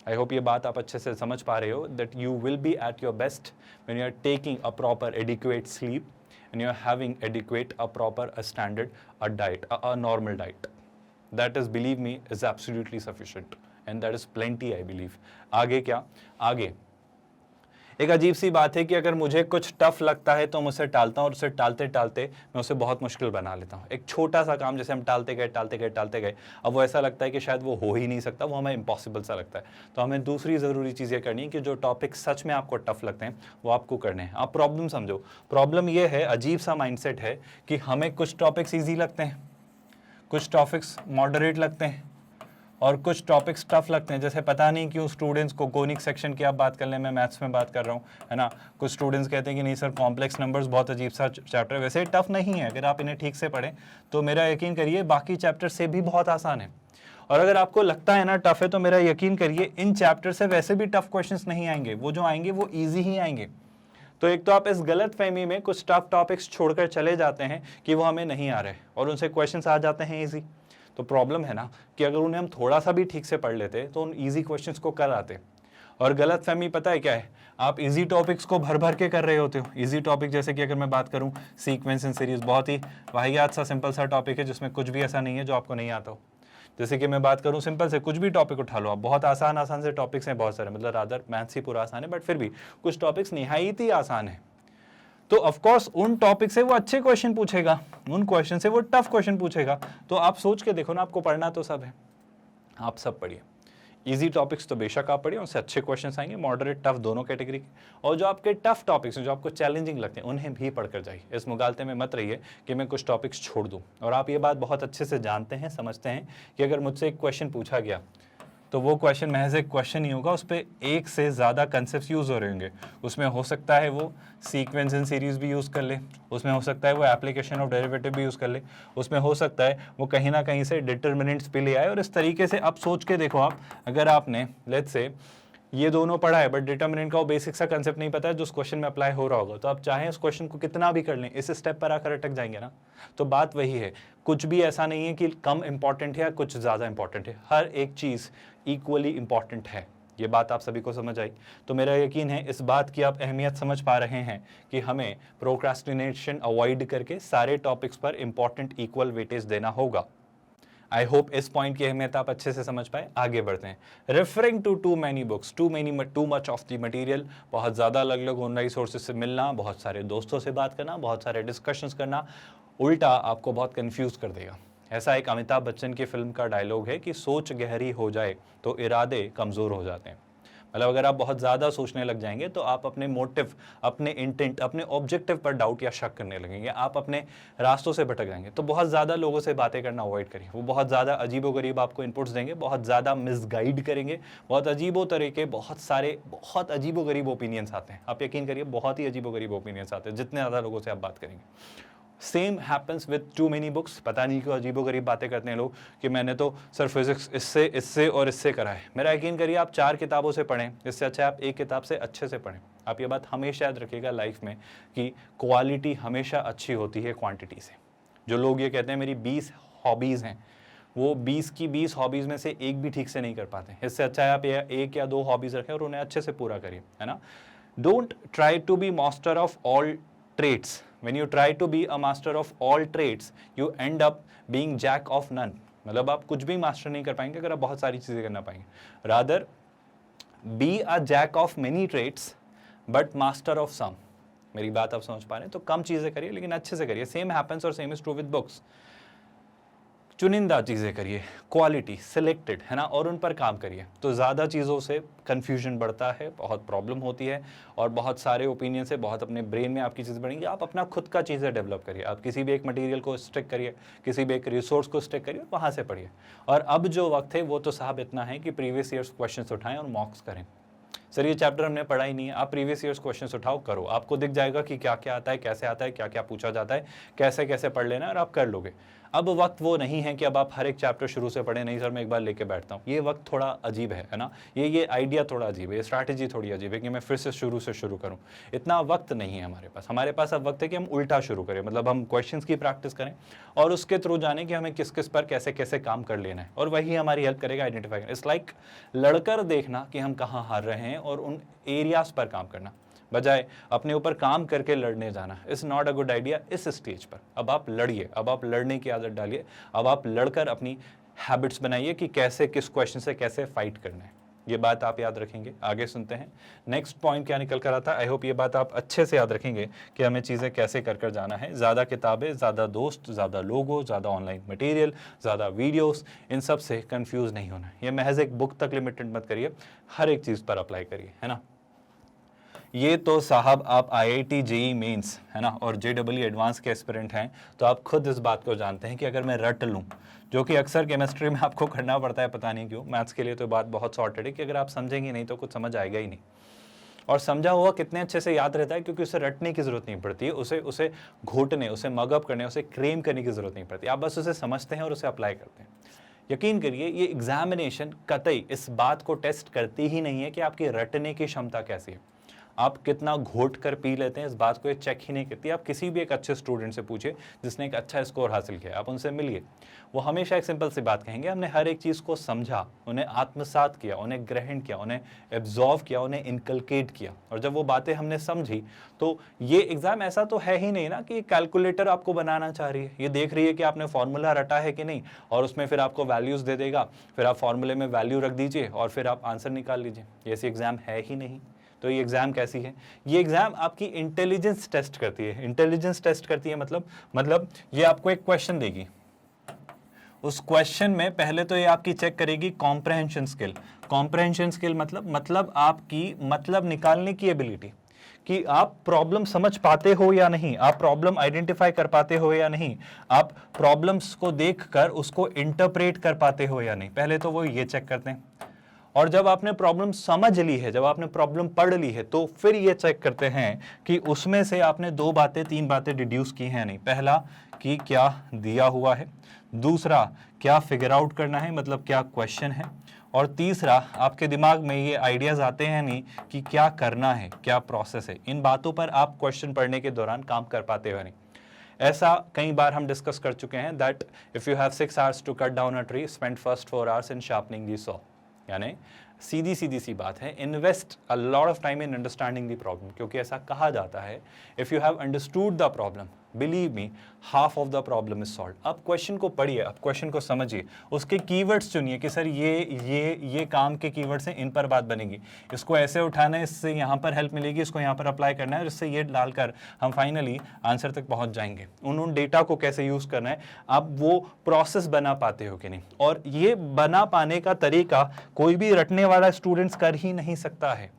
Speaker 1: आई होप ये बात आप अच्छे से समझ पा रहे हो, that you will be at your best when you are taking a proper adequate sleep and you are having adequate, a proper, a standard, a diet, a normal diet. That is, believe me, is absolutely sufficient, and that is plenty, I believe. आगे क्या? आगे एक अजीब सी बात है कि अगर मुझे कुछ टफ लगता है तो मैं उसे टालता हूँ, और उसे टालते टालते मैं उसे बहुत मुश्किल बना लेता हूँ। एक छोटा सा काम जैसे हम टालते गए, अब वो ऐसा लगता है कि शायद वो हो ही नहीं सकता, वो हमें इम्पॉसिबल सा लगता है। तो हमें दूसरी ज़रूरी चीज़ें करनी है कि जो टॉपिक सच में आपको टफ लगते हैं वो आपको करने हैं। आप प्रॉब्लम समझो। प्रॉब्लम ये है, अजीब सा माइंडसेट है कि हमें कुछ टॉपिक्स ईजी लगते हैं, कुछ टॉपिक्स मॉडरेट लगते हैं, और कुछ टॉपिक्स टफ लगते हैं। जैसे पता नहीं क्यों स्टूडेंट्स को कोनिक सेक्शन की आप बात कर लें, मैं मैथ्स में बात कर रहा हूँ, है ना। कुछ स्टूडेंट्स कहते हैं कि नहीं सर कॉम्प्लेक्स नंबर्स बहुत अजीब सा चैप्टर है। वैसे टफ नहीं है, अगर आप इन्हें ठीक से पढ़ें तो मेरा यकीन करिए बाकी चैप्टर से भी बहुत आसान है। और अगर आपको लगता है ना टफ है, तो मेरा यकीन करिए इन चैप्टर से वैसे भी टफ क्वेश्चंस नहीं आएंगे, वो जो आएंगे वो ईजी ही आएंगे। तो एक तो आप इस गलत फहमी में कुछ टफ टॉपिक्स छोड़कर चले जाते हैं कि वो हमें नहीं आ रहे, और उनसे क्वेश्चंस आ जाते हैं ईजी। तो प्रॉब्लम है ना कि अगर उन्हें हम थोड़ा सा भी ठीक से पढ़ लेते तो उन इजी क्वेश्चंस को कर आते। और गलत फहमी पता है क्या है? आप इजी टॉपिक्स को भर भर के कर रहे होते हो। इजी टॉपिक जैसे कि अगर मैं बात करूं सीक्वेंस इन सीरीज, बहुत ही वाहियात सा सिंपल सा टॉपिक है जिसमें कुछ भी ऐसा नहीं है जो आपको नहीं आता हो। जैसे कि मैं बात करूं सिंपल से कुछ भी टॉपिक उठा लो आप, बहुत आसान से टॉपिक्स हैं बहुत सारे, मतलब रादर मैथ्स ही पूरा आसान है, बट फिर भी कुछ टॉपिक्स निहायत ही आसान है। तो ऑफ कोर्स उन टॉपिक से वो अच्छे क्वेश्चन पूछेगा, उन क्वेश्चन से वो टफ क्वेश्चन पूछेगा। तो आप सोच के देखो ना, आपको पढ़ना तो सब है, आप सब पढ़िए। इजी टॉपिक्स तो बेशक आप पढ़िए, उससे अच्छे क्वेश्चंस आएंगे, मॉडरेट टफ दोनों कैटेगरी के, और जो आपके टफ टॉपिक्स हैं जो आपको चैलेंजिंग लगते हैं उन्हें भी पढ़कर जाइए। इस मुगालते में मत रहिए कि मैं कुछ टॉपिक्स छोड़ दूं। और आप ये बात बहुत अच्छे से जानते हैं, समझते हैं कि अगर मुझसे एक क्वेश्चन पूछा गया तो वो क्वेश्चन महज एक क्वेश्चन ही होगा, उस पर एक से ज़्यादा कंसेप्ट यूज़ हो रहे होंगे। उसमें हो सकता है वो सीक्वेंस एंड सीरीज भी यूज़ कर ले, उसमें हो सकता है वो एप्लीकेशन ऑफ डेरिवेटिव भी यूज़ कर ले, उसमें हो सकता है वो कहीं ना कहीं से डिटर्मिनेंट्स पे ले आए। और इस तरीके से अब सोच के देखो आप, अगर आपने लेट्स से ये दोनों पढ़ा है बट डिटर्मिनेंट का वो बेसिक सा कंसेप्ट नहीं पता है जो उस क्वेश्चन में अप्लाई हो रहा होगा, तो आप चाहें उस क्वेश्चन को कितना भी कर लें, इस स्टेप पर आकर अटक जाएंगे ना। तो बात वही है, कुछ भी ऐसा नहीं है कि कम इंपॉर्टेंट है या कुछ ज़्यादा इंपॉर्टेंट है, हर एक चीज़ इक्वली इंपॉर्टेंट है। ये बात आप सभी को समझ आई? तो मेरा यकीन है इस बात की आप अहमियत समझ पा रहे हैं कि हमें प्रोक्रास्टिनेशन अवॉइड करके सारे टॉपिक्स पर इंपॉर्टेंट इक्वल वेटेज देना होगा। आई होप इस पॉइंट की अहमियत आप अच्छे से समझ पाए। आगे बढ़ते हैं। Referring to many books, too much of the material, बहुत ज़्यादा अलग अलग ऑनलाइन सोर्सेज से मिलना, बहुत सारे दोस्तों से बात करना, बहुत सारे डिस्कशंस करना, उल्टा आपको बहुत कंफ्यूज कर देगा। ऐसा एक अमिताभ बच्चन की फिल्म का डायलॉग है कि सोच गहरी हो जाए तो इरादे कमज़ोर हो जाते हैं। मतलब अगर आप बहुत ज़्यादा सोचने लग जाएंगे तो आप अपने मोटिव, अपने इंटेंट, अपने ऑब्जेक्टिव पर डाउट या शक करने लगेंगे, आप अपने रास्तों से भटक जाएंगे। तो बहुत ज़्यादा लोगों से बातें करना अवॉइड करिए, वो बहुत ज़्यादा अजीबोगरीब आपको इनपुट्स देंगे, बहुत ज़्यादा मिसगाइड करेंगे, बहुत अजीबो तरीके, बहुत अजीबोगरीब ओपिनियंस आते हैं। आप यकीन करिए बहुत ही अजीबोगरीब ओपिनियंस आते हैं जितने ज़्यादा लोगों से आप बात करेंगे। Same happens with two many books. पता नहीं क्यों अजीबोगरीब बातें करते हैं लोग कि मैंने तो सर फिजिक्स इससे और इससे करा है। मेरा यकीन करिए आप 4 किताबों से पढ़ें, इससे अच्छा आप एक किताब से अच्छे से पढ़ें। आप ये बात हमेशा याद रखिएगा लाइफ में कि क्वालिटी हमेशा अच्छी होती है क्वांटिटी से। जो लोग ये कहते हैं मेरी 20 हॉबीज़ हैं, वो 20 की 20 हॉबीज़ में से एक भी ठीक से नहीं कर पाते। इससे अच्छा है आप एक या 2 हॉबीज़ रखें और उन्हें अच्छे से पूरा करिए, है ना। Don't try to be master of all traits. When you try to be a master of all traits, you end up being jack of none. मतलब आप कुछ भी मास्टर नहीं कर पाएंगे अगर आप बहुत सारी चीजें करना पाएंगे। Rather, be a jack of many traits, but master of some. मेरी बात आप समझ पा रहे हैं? तो कम चीजें करिए लेकिन अच्छे से करिए। Same happens और same is true with books. चुनिंदा चीज़ें करिए, क्वालिटी सिलेक्टेड, है ना, और उन पर काम करिए। तो ज़्यादा चीज़ों से कन्फ्यूजन बढ़ता है, बहुत प्रॉब्लम होती है और बहुत सारे ओपिनियन से बहुत अपने ब्रेन में आपकी चीज़ें बढ़ेंगी। आप अपना खुद का चीज़ें डेवलप करिए, आप किसी भी एक मटेरियल को स्टिक करिए, किसी भी एक रिसोर्स को स्टिक करिए, वहाँ से पढ़िए। और अब जो वक्त है वो तो साहब इतना है कि प्रीवियस ईयर्स क्वेश्चन उठाएँ और मॉक्स करें। सर ये चैप्टर हमने पढ़ा ही नहीं है, आप प्रीवियस ईयर्स क्वेश्चंस उठाओ, करो, आपको दिख जाएगा कि क्या क्या आता है, कैसे आता है, क्या क्या पूछा जाता है, कैसे कैसे पढ़ लेना है और आप कर लोगे। अब वक्त वो नहीं है कि अब आप हर एक चैप्टर शुरू से पढ़ें, नहीं सर मैं एक बार लेके बैठता हूँ। ये वक्त थोड़ा अजीब है ना, ये आइडिया थोड़ा अजीब है, ये स्ट्रैटेजी थोड़ी अजीब है कि मैं फिर से शुरू करूँ। इतना वक्त नहीं है हमारे पास अब वक्त है कि हम उल्टा शुरू करें, मतलब हम क्वेश्चंस की प्रैक्टिस करें और उसके थ्रू जाने कि हमें किस किस पर कैसे कैसे काम कर लेना है, और वही हमारी हेल्प करेगा आइडेंटिफाई। इट्स लाइक लड़कर देखना कि हम कहाँ हार रहे हैं और उन एरियाज पर काम करना, बजाय अपने ऊपर काम करके लड़ने जाना। It's not a good idea इस स्टेज पर। अब आप लड़िए, अब आप लड़ने की आदत डालिए, अब आप लड़कर अपनी हैबिट्स बनाइए कि कैसे किस क्वेश्चन से कैसे फाइट करना है। ये बात आप याद रखेंगे। आगे सुनते हैं नेक्स्ट पॉइंट क्या निकल कर आता है। आई होप ये बात आप अच्छे से याद रखेंगे कि हमें चीज़ें कैसे कर जाना है। ज़्यादा किताबें, ज़्यादा दोस्त, ज़्यादा लोगो, ज़्यादा ऑनलाइन मटेरियल, ज़्यादा वीडियोस, इन सब से कंफ्यूज नहीं होना। ये महज एक बुक तक लिमिटेड मत करिए, हर एक चीज़ पर अप्लाई करिए, है ना। ये तो साहब आप IIT JEE मेंस, है ना, और JEE एडवांस के एस्पिरेंट हैं, तो आप खुद इस बात को जानते हैं कि अगर मैं रट लूँ, जो कि अक्सर केमिस्ट्री में आपको करना पड़ता है, पता नहीं क्यों, मैथ्स के लिए तो बात बहुत सॉर्टेड है कि अगर आप समझेंगे नहीं तो कुछ समझ आएगा ही नहीं। और समझा हुआ कितने अच्छे से याद रहता है, क्योंकि उसे रटने की ज़रूरत नहीं पड़ती है, उसे घोटने, उसे मगअप करने, उसे क्रेम करने की ज़रूरत नहीं पड़ती। आप बस उसे समझते हैं और उसे अप्लाई करते हैं। यकीन करिए ये एग्जामिनेशन कतई इस बात को टेस्ट करती ही नहीं है कि आपकी रटने की क्षमता कैसी है, आप कितना घोट कर पी लेते हैं, इस बात को ये चेक ही नहीं करती। आप किसी भी एक अच्छे स्टूडेंट से पूछिए जिसने एक अच्छा स्कोर हासिल किया, आप उनसे मिलिए, वो हमेशा एक सिंपल सी बात कहेंगे, हमने हर एक चीज़ को समझा, उन्हें आत्मसात किया, उन्हें ग्रहण किया, उन्हें एब्जॉर्व किया, उन्हें इनकलकेट किया, और जब वो बातें हमने समझी तो ये एग्जाम ऐसा तो है ही नहीं ना कि कैलकुलेटर आपको बनाना चाह रही है, ये देख रही है कि आपने फॉर्मूला रटा है कि नहीं, और उसमें फिर आपको वैल्यूज़ दे देगा, फिर आप फॉर्मूले में वैल्यू रख दीजिए और फिर आप आंसर निकाल लीजिए। ये ऐसी एग्जाम है ही नहीं। तो ये एग्जाम कैसी है? ये एग्जाम आपकी इंटेलिजेंस टेस्ट करती है। इंटेलिजेंस टेस्ट करती है मतलब ये आपको एक क्वेश्चन देगी, उस क्वेश्चन में पहले तो ये आपकी चेक करेगी कॉम्प्रहेंशन स्किल। कॉम्प्रहेंशन स्किल मतलब आपकी मतलब निकालने की एबिलिटी, कि आप प्रॉब्लम समझ पाते हो या नहीं, आप प्रॉब्लम आइडेंटिफाई कर पाते हो या नहीं, आप प्रॉब्लम्स को देखकर उसको इंटरप्रेट कर पाते हो या नहीं। पहले तो वो ये चेक करते हैं। और जब आपने प्रॉब्लम समझ ली है, जब आपने प्रॉब्लम पढ़ ली है, तो फिर ये चेक करते हैं कि उसमें से आपने 2 बातें 3 बातें डिड्यूस की हैं नहीं। पहला कि क्या दिया हुआ है, दूसरा क्या फिगर आउट करना है, मतलब क्या क्वेश्चन है, और तीसरा आपके दिमाग में ये आइडियाज आते हैं नहीं कि क्या करना है, क्या प्रोसेस है। इन बातों पर आप क्वेश्चन पढ़ने के दौरान काम कर पाते हो नहीं। ऐसा कई बार हम डिस्कस कर चुके हैं that if you have 6 hours to cut down a tree, spend first 4 hours in sharpening the saw. यानी सीधी सी बात है, invest a lot of time in understanding the problem, क्योंकि ऐसा कहा जाता है if you have understood the problem, believe me, half of the problem is solve. अब क्वेश्चन को पढ़िए, अब क्वेश्चन को समझिए, उसके कीवर्ड्स चुनिए कि सर ये काम के कीवर्ड्स हैं, इन पर बात बनेगी, इसको ऐसे उठाना है, इससे यहाँ पर हेल्प मिलेगी, इसको यहाँ पर अप्लाई करना है, और इससे ये डालकर हम फाइनली आंसर तक पहुँच जाएंगे। उन डेटा को कैसे यूज़ करना है, आप वो प्रोसेस बना पाते हो कि नहीं। और ये बना पाने का तरीका कोई भी रटने वाला स्टूडेंट्स कर ही नहीं सकता है।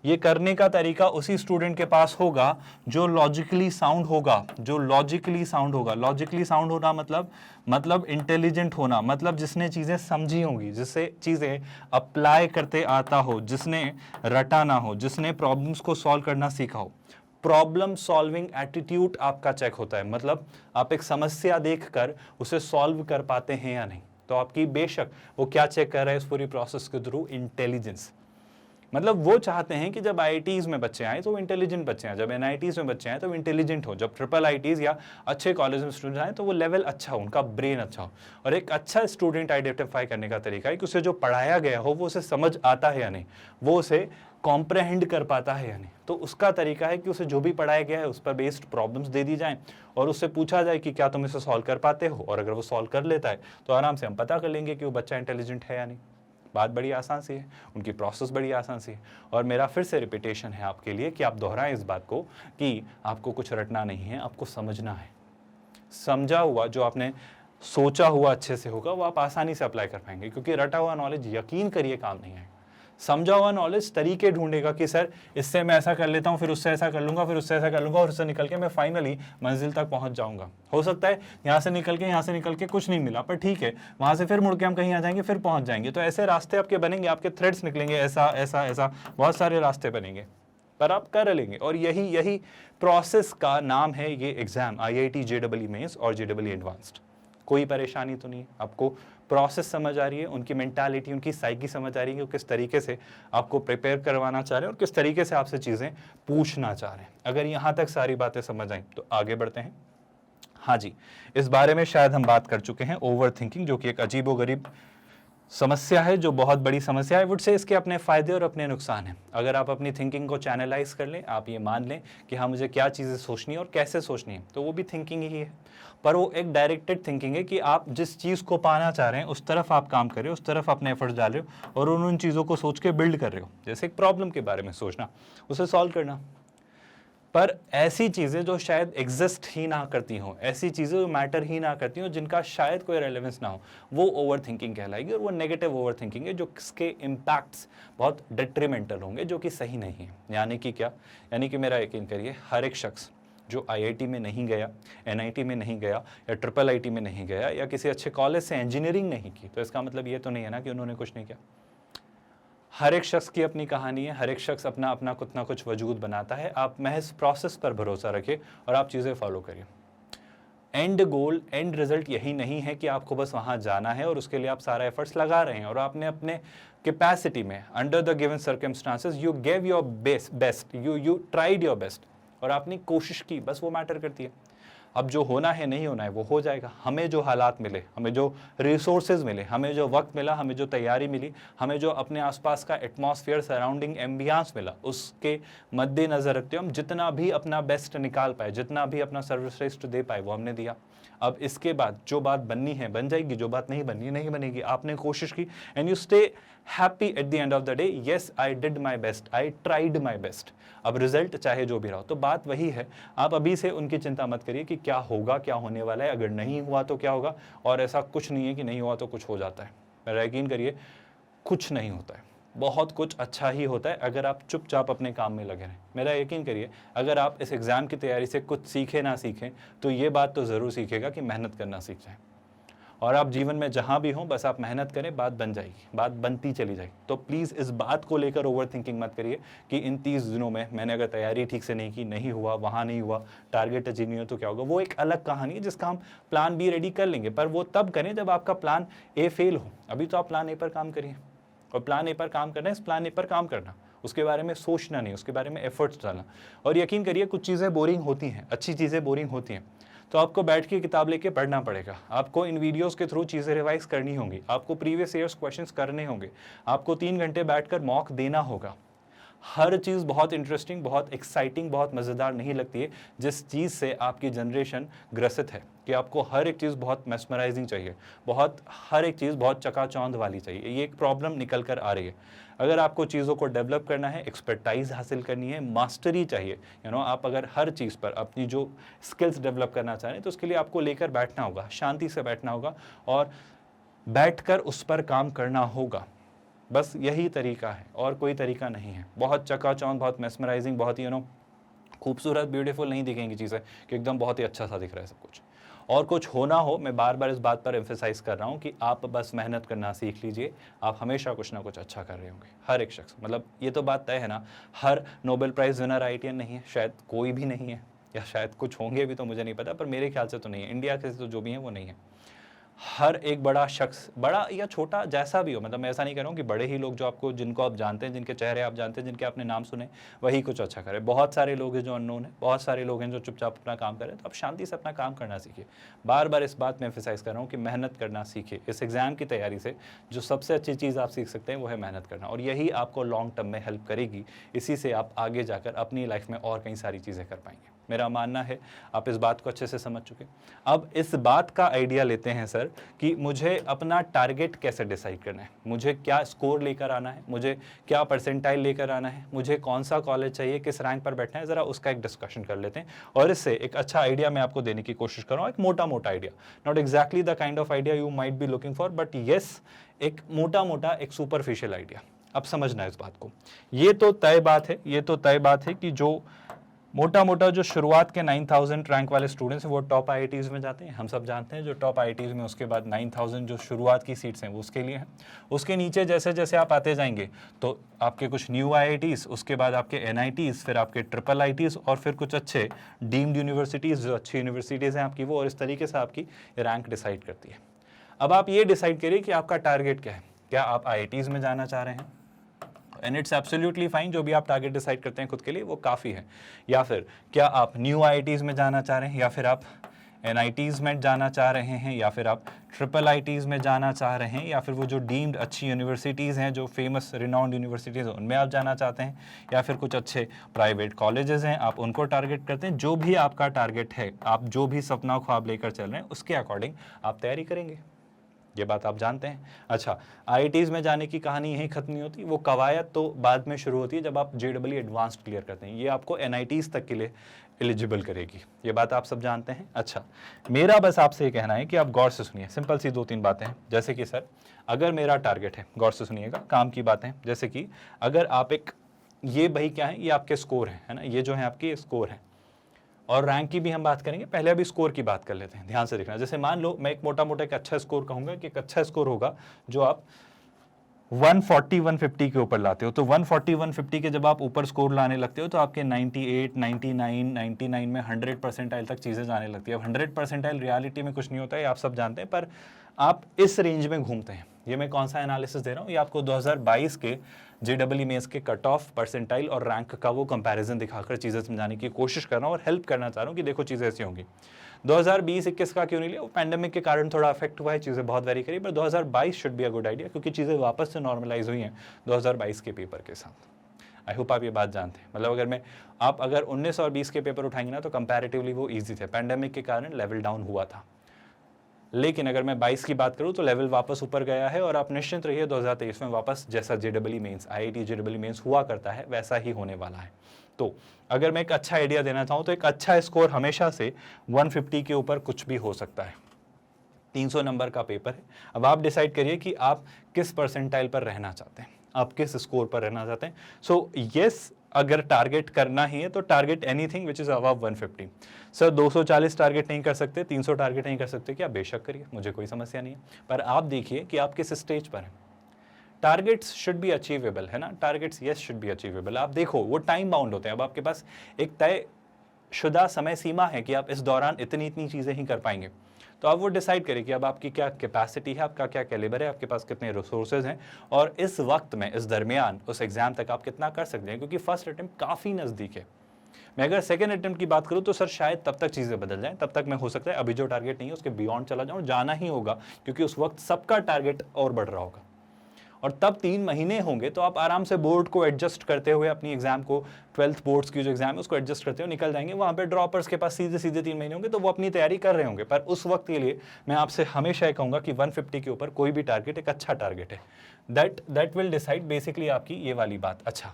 Speaker 1: ये करने का तरीका उसी स्टूडेंट के पास होगा जो लॉजिकली साउंड होगा, जो लॉजिकली साउंड होगा। लॉजिकली साउंड होना मतलब इंटेलिजेंट होना, मतलब जिसने चीजें समझी होंगी, जिससे चीजें अप्लाई करते आता हो, जिसने रटा ना हो, जिसने प्रॉब्लम्स को सॉल्व करना सीखा हो। प्रॉब्लम सॉल्विंग एटीट्यूड आपका चेक होता है, मतलब आप एक समस्या देखकर उसे सॉल्व कर पाते हैं या नहीं। तो आपकी बेशक वो क्या चेक कर रहा है इस पूरी प्रोसेस के थ्रू, इंटेलिजेंस। मतलब वो चाहते हैं कि जब आईआईटीज में बच्चे आए तो वो इंटेलिजेंट बच्चे आए, जब एनआईटीज में बच्चे आए तो वो इंटेलिजेंट हो, जब ट्रिपल आईटीज या अच्छे कॉलेज में स्टूडेंट आए तो वो लेवल अच्छा हो, उनका ब्रेन अच्छा हो। और एक अच्छा स्टूडेंट आइडेंटिफाई करने का तरीका है कि उसे जो पढ़ाया गया हो वो उसे समझ आता है या नहीं, वो उसे कॉम्प्रहेंड कर पाता है या नहीं। तो उसका तरीका है कि उसे जो भी पढ़ाया गया है उस पर बेस्ड प्रॉब्लम्स दे दी जाएं और उससे पूछा जाए कि क्या तुम इसे सॉल्व कर पाते हो, और अगर वो सॉल्व कर लेता है तो आराम से हम पता कर लेंगे कि वो बच्चा इंटेलिजेंट है या नहीं। बात बड़ी आसान सी है, उनकी प्रोसेस बड़ी आसान सी है। और मेरा फिर से रिपीटेशन है आपके लिए कि आप दोहराएं इस बात को कि आपको कुछ रटना नहीं है, आपको समझना है। समझा हुआ जो आपने सोचा हुआ अच्छे से होगा वो आप आसानी से अप्लाई कर पाएंगे, क्योंकि रटा हुआ नॉलेज यकीन करिए काम नहीं है। समझा हुआ नॉलेज तरीके ढूंढेगा कि सर इससे मैं ऐसा कर लेता हूँ, फिर उससे ऐसा कर लूंगा, फिर उससे ऐसा कर लूंगा, और उससे निकल के मैं फाइनली मंजिल तक पहुंच जाऊंगा। हो सकता है यहाँ से निकल के कुछ नहीं मिला, पर ठीक है, वहां से फिर मुड़ के हम कहीं आ जाएंगे, फिर पहुंच जाएंगे। तो ऐसे रास्ते आपके बनेंगे, आपके थ्रेड्स निकलेंगे, ऐसा ऐसा ऐसा बहुत सारे रास्ते बनेंगे, पर आप कर लेंगे। और यही प्रोसेस का नाम है ये एग्जाम, IIT JEE मेंस और JEE एडवांस्ड। कोई परेशानी तो नहीं, आपको प्रोसेस समझ आ रही है, उनकी मेंटालिटी, उनकी साइकी समझ आ रही है, वो किस तरीके से आपको प्रिपेयर करवाना चाह रहे हैं और किस तरीके से आपसे चीज़ें पूछना चाह रहे हैं। अगर यहाँ तक सारी बातें समझ आएं तो आगे बढ़ते हैं। हाँ जी, इस बारे में शायद हम बात कर चुके हैं, ओवर थिंकिंग, जो कि एक अजीबोगरीब समस्या है, जो बहुत बड़ी समस्या है। वुड से इसके अपने फ़ायदे और अपने नुकसान हैं। अगर आप अपनी थिंकिंग को चैनलाइज कर लें, आप ये मान लें कि हाँ मुझे क्या चीज़ें सोचनी है और कैसे सोचनी है, तो वो भी थिंकिंग ही है। पर वो एक डायरेक्टेड थिंकिंग है कि आप जिस चीज़ को पाना चाह रहे हैं उस तरफ आप काम कर रहे हो, उस तरफ अपने एफर्ट्स डाल रहे हो और उन चीज़ों को सोच के बिल्ड कर रहे हो। जैसे एक प्रॉब्लम के बारे में सोचना, उसे सॉल्व करना। पर ऐसी चीज़ें जो शायद एग्जिस्ट ही ना करती हों, ऐसी चीज़ें जो मैटर ही ना करती हों, जिनका शायद कोई रेलेवेंस ना हो, वो ओवर थिंकिंग कहलाएगी। और वो नेगेटिव ओवर थिंकिंग है, जो इसके इम्पैक्ट्स बहुत डेट्रीमेंटल होंगे, जो कि सही नहीं है। यानी कि क्या, यानी कि मेरा यकीन करिए, हर एक शख्स जो IIT में नहीं गया, NIT में नहीं गया, या ट्रिपल IT में नहीं गया, या किसी अच्छे कॉलेज से इंजीनियरिंग नहीं की, तो इसका मतलब ये तो नहीं है ना कि उन्होंने कुछ नहीं किया। हर एक शख्स की अपनी कहानी है, हर एक शख्स अपना अपना कुछ ना कुछ वजूद बनाता है। आप महज प्रोसेस पर भरोसा रखें और आप चीज़ें फॉलो करिए। एंड गोल, एंड रिजल्ट यही नहीं है कि आपको बस वहाँ जाना है और उसके लिए आप सारा एफर्ट्स लगा रहे हैं और आपने अपने कैपेसिटी में, under the given circumstances, you gave your best, you tried your best, और आपने कोशिश की, बस वो मैटर करती है। अब जो होना है, नहीं होना है, वो हो जाएगा। हमें जो हालात मिले, हमें जो रिसोर्सेज मिले, हमें जो वक्त मिला, हमें जो तैयारी मिली, हमें जो अपने आसपास का एटमॉस्फेयर, सराउंडिंग एम्बियंस मिला, उसके मद्देनज़र रखते हुए हम जितना भी अपना बेस्ट निकाल पाए, जितना भी अपना सर्वश्रेष्ठ दे पाए, वो हमने दिया। अब इसके बाद जो बात बननी है बन जाएगी, जो बात नहीं बननी है नहीं बनेगी। आपने कोशिश की, and you stay happy at the end of the day, yes I did my best, I tried my best. अब रिजल्ट चाहे जो भी रहा हो, तो बात वही है, आप अभी से उनकी चिंता मत करिए कि क्या होगा, क्या होने वाला है, अगर नहीं हुआ तो क्या होगा। और ऐसा कुछ नहीं है कि नहीं हुआ तो कुछ हो जाता है, मेरा यकीन करिए कुछ नहीं होता है, बहुत कुछ अच्छा ही होता है अगर आप चुपचाप अपने काम में लगे रहें। मेरा यकीन करिए, अगर आप इस एग्ज़ाम की तैयारी से कुछ सीखें ना सीखें, तो ये बात तो ज़रूर सीखेगा कि मेहनत करना सीख जाएं। और आप जीवन में जहाँ भी हों, बस आप मेहनत करें, बात बन जाएगी, बात बनती चली जाएगी। तो प्लीज़ इस बात को लेकर ओवर थिंकिंग मत करिए कि इन 30 दिनों में मैंने अगर तैयारी ठीक से नहीं की, नहीं हुआ, वहाँ नहीं हुआ, टारगेट अचीव नहीं हो तो क्या होगा। वो एक अलग कहानी है जिसका हम प्लान बी रेडी कर लेंगे, पर वो तब करें जब आपका प्लान ए फेल हो। अभी तो आप प्लान ए पर काम करिए, और प्लान ए पर काम करना है, इस प्लान ए पर काम करना, उसके बारे में सोचना नहीं, उसके बारे में एफर्ट्स डालना। और यकीन करिए कुछ चीज़ें बोरिंग होती हैं, अच्छी चीज़ें बोरिंग होती हैं, तो आपको बैठ के किताब लेके पढ़ना पड़ेगा, आपको इन वीडियोस के थ्रू चीज़ें रिवाइज करनी होंगी, आपको प्रीवियस ईयर्स क्वेश्चंस करने होंगे, आपको 3 घंटे बैठकर मॉक देना होगा। हर चीज़ बहुत इंटरेस्टिंग, बहुत एक्साइटिंग, बहुत मज़ेदार नहीं लगती है जिस चीज़ से आपकी जनरेशन ग्रसित है कि आपको हर एक चीज़ बहुत मेस्मराइजिंग चाहिए, हर एक चीज़ बहुत चकाचौंध वाली चाहिए। ये एक प्रॉब्लम निकल कर आ रही है। अगर आपको चीज़ों को डेवलप करना है, एक्सपर्टाइज हासिल करनी है, मास्टरी चाहिए, आप अगर हर चीज़ पर अपनी जो स्किल्स डेवलप करना चाह रहे हैं, तो उसके लिए आपको लेकर बैठना होगा, शांति से बैठना होगा और बैठकर उस पर काम करना होगा। बस यही तरीका है, और कोई तरीका नहीं है। बहुत चकाचौंध, बहुत मेस्मराइजिंग, बहुत ही खूबसूरत, ब्यूटीफुल नहीं दिखेंगी चीज़ें कि एकदम बहुत ही अच्छा सा दिख रहा है सब कुछ। और कुछ होना हो, मैं बार बार इस बात पर एम्फेसाइज कर रहा हूँ कि आप बस मेहनत करना सीख लीजिए, आप हमेशा कुछ ना कुछ अच्छा कर रहे होंगे। हर एक शख्स, मतलब ये तो बात तय है ना, हर नोबेल प्राइज़ विनर IITian नहीं है, शायद कोई भी नहीं है, या शायद कुछ होंगे भी तो मुझे नहीं पता, पर मेरे ख्याल से तो नहीं है। इंडिया के तो जो भी हैं वो नहीं है। हर एक बड़ा शख्स, बड़ा या छोटा जैसा भी हो, मतलब मैं ऐसा नहीं कह रहा हूँ कि बड़े ही लोग जो आपको, जिनको आप जानते हैं, जिनके चेहरे आप जानते हैं, जिनके आपने नाम सुने, वही कुछ अच्छा करे। बहुत सारे लोग हैं जो अननोन है, बहुत सारे लोग हैं जो चुपचाप अपना काम करें। तो आप शांति से अपना काम करना सीखिए। बार बार इस बात में एम्फेसाइज कर रहा हूँ कि मेहनत करना सीखिए। इस एग्ज़ाम की तैयारी से जो सबसे अच्छी चीज़ आप सीख सकते हैं वो है मेहनत करना, और यही आपको लॉन्ग टर्म में हेल्प करेगी। इसी से आप आगे जाकर अपनी लाइफ में और कई सारी चीज़ें कर पाएंगे। मेरा मानना है आप इस बात को अच्छे से समझ चुके। अब इस बात का आइडिया लेते हैं सर कि मुझे अपना टारगेट कैसे डिसाइड करना है, मुझे क्या स्कोर लेकर आना है, मुझे क्या परसेंटाइल लेकर आना है, मुझे कौन सा कॉलेज चाहिए, किस रैंक पर बैठना है, ज़रा उसका एक डिस्कशन कर लेते हैं। और इससे एक अच्छा आइडिया मैं आपको देने की कोशिश कर रहा हूँ, एक मोटा मोटा idea, not exactly the kind of idea you might be looking for, but yes एक मोटा मोटा, एक सुपरफिशियल आइडिया। अब समझना है इस बात को। ये तो तय बात है कि जो मोटा मोटा जो शुरुआत के 9000 रैंक वाले स्टूडेंट्स हैं वो टॉप IITs में जाते हैं, हम सब जानते हैं। जो टॉप IITs में उसके बाद 9000 जो शुरुआत की सीट्स हैं वो उसके लिए हैं। उसके नीचे जैसे जैसे आप आते जाएंगे तो आपके कुछ न्यू IITs, उसके बाद आपके NITs, फिर आपके ट्रिपल ITs, और फिर कुछ अच्छे डीम्ड यूनिवर्सिटीज़, जो अच्छी यूनिवर्सिटीज़ हैं आपकी वो, और इस तरीके से आपकी रैंक डिसाइड करती है। अब आप ये डिसाइड करिए कि आपका टारगेट क्या है। क्या आप IITs में जाना चाह रहे हैं, एंड इट्स एब्सोल्युटली फाइन, जो भी आप टारगेट डिसाइड करते हैं खुद के लिए वो काफ़ी है। या फिर क्या आप न्यू IITs में जाना चाह रहे हैं, या फिर आप NITs में जाना चाह रहे हैं, या फिर आप ट्रिपल ITs में जाना चाह रहे हैं, या फिर वो जो डीम्ड अच्छी यूनिवर्सिटीज़ हैं, जो फेमस रिनाउंड यूनिवर्सिटीज़ हैं, उनमें आप जाना चाहते हैं, या फिर कुछ अच्छे प्राइवेट कॉलेजेस हैं आप उनको टारगेट करते हैं। जो भी आपका टारगेट है, आप जो भी सपना ख्वाब लेकर चल रहे हैं, उसके अकॉर्डिंग आप तैयारी करेंगे। ये बात आप जानते हैं। अच्छा, IITs में जाने की कहानी यहीं खत्म नहीं होती, वो कवायद तो बाद में शुरू होती है जब आप JEE एडवांस्ड क्लियर करते हैं। ये आपको NITs तक के लिए एलिजिबल करेगी, ये बात आप सब जानते हैं। अच्छा, मेरा बस आपसे ये कहना है कि आप गौर से सुनिए, सिंपल सी 2-3 बातें हैं। जैसे कि सर, अगर मेरा टारगेट है, गौर से सुनिएगा, काम की बातें, जैसे कि अगर आप एक, ये भाई क्या है, ये आपके स्कोर है ना, ये जो है आपके स्कोर है, और रैंक की भी हम बात करेंगे। पहले अभी स्कोर की बात कर लेते हैं, ध्यान से देखना। जैसे मान लो मैं एक मोटा मोटा एक अच्छा स्कोर कहूंगा कि एक अच्छा स्कोर होगा जो आप 140-150 के ऊपर लाते हो। तो 140-150 के जब आप ऊपर स्कोर लाने लगते हो तो आपके 98, 99, 99 में 100 परसेंटाइल तक चीज़ें जाने लगती है। अब 100 परसेंटाइल रियलिटी में कुछ नहीं होता है, आप सब जानते हैं, पर आप इस रेंज में घूमते हैं। ये मैं कौन सा एनालिसिस दे रहा हूँ, ये आपको 2022 के JEE मेंस के कट ऑफ, परसेंटाइल और रैंक का वो कंपैरिजन दिखाकर चीज़ें समझाने की कोशिश कर रहा हूँ और हेल्प करना चाह रहा हूँ कि देखो चीज़ें ऐसी होंगी। 2020-21 का क्यों नहीं लिया, वो पैंडेमिक के कारण थोड़ा अफेक्ट हुआ है, चीज़ें बहुत वेरी करी, पर 2022 should be a good idea, क्योंकि चीज़ें वापस से नॉर्मलाइज हुई हैं 2022 के पेपर के साथ। आई होप आप ये बात जानते हैं। मतलब आप अगर 19 और 20 के पेपर उठाएंगे ना तो कंपैरेटिवली वो ईजी थे, पैंडेमिक के कारण लेवल डाउन हुआ था। लेकिन अगर मैं 22 की बात करूं तो लेवल वापस ऊपर गया है और आप निश्चिंत रहिए 2023 में वापस जैसा JEE mains IIT JEE mains हुआ करता है वैसा ही होने वाला है। तो अगर मैं एक अच्छा आइडिया देना चाहूँ तो एक अच्छा स्कोर हमेशा से 150 के ऊपर कुछ भी हो सकता है। 300 नंबर का पेपर है। अब आप डिसाइड करिए कि आप किस परसेंटाइल पर रहना चाहते हैं, आप किस स्कोर पर रहना चाहते हैं। सो यस, अगर टारगेट करना ही है तो target anything which is above 150। Sir 240 target नहीं कर सकते, 300 टारगेट नहीं कर सकते, क्या बेशक करिए, मुझे कोई समस्या नहीं है। पर आप देखिए कि आप किस स्टेज पर हैं। टारगेट्स शुड बी अचीवेबल, है ना, targets yes should be achievable. आप देखो वो टाइम बाउंड होते हैं। अब आपके पास एक तय शुदा समय सीमा है कि आप इस दौरान इतनी इतनी चीज़ें ही कर पाएंगे। तो आप वो डिसाइड करें कि अब आपकी क्या कैपेसिटी है, आपका क्या कैलिबर है, आपके पास कितने रिसोर्सेज हैं और इस वक्त में, इस दरमियान, उस एग्जाम तक आप कितना कर सकते हैं, क्योंकि फर्स्ट अटेम्प्ट काफ़ी नज़दीक है। मैं अगर सेकंड अटेम्प्ट की बात करूं तो सर शायद तब तक चीज़ें बदल जाएं, तब तक मैं हो सकता है अभी जो टारगेट नहीं है उसके बियॉन्ड चला जाऊं, जाना ही होगा, क्योंकि उस वक्त सबका टारगेट और बढ़ रहा होगा। और तब 3 महीने होंगे तो आप आराम से बोर्ड को एडजस्ट करते हुए अपनी एग्जाम को, 12th बोर्ड्स की जो एग्जाम है उसको एडजस्ट करते हुए निकल जाएंगे। वहाँ पे ड्रॉपर्स के पास सीधे सीधे 3 महीने होंगे तो वो अपनी तैयारी कर रहे होंगे। पर उस वक्त के लिए मैं आपसे हमेशा ये कहूँगा कि 150 के ऊपर कोई भी टारगेट एक अच्छा टारगेट है। दैट विल डिसाइड बेसिकली आपकी ये वाली बात। अच्छा,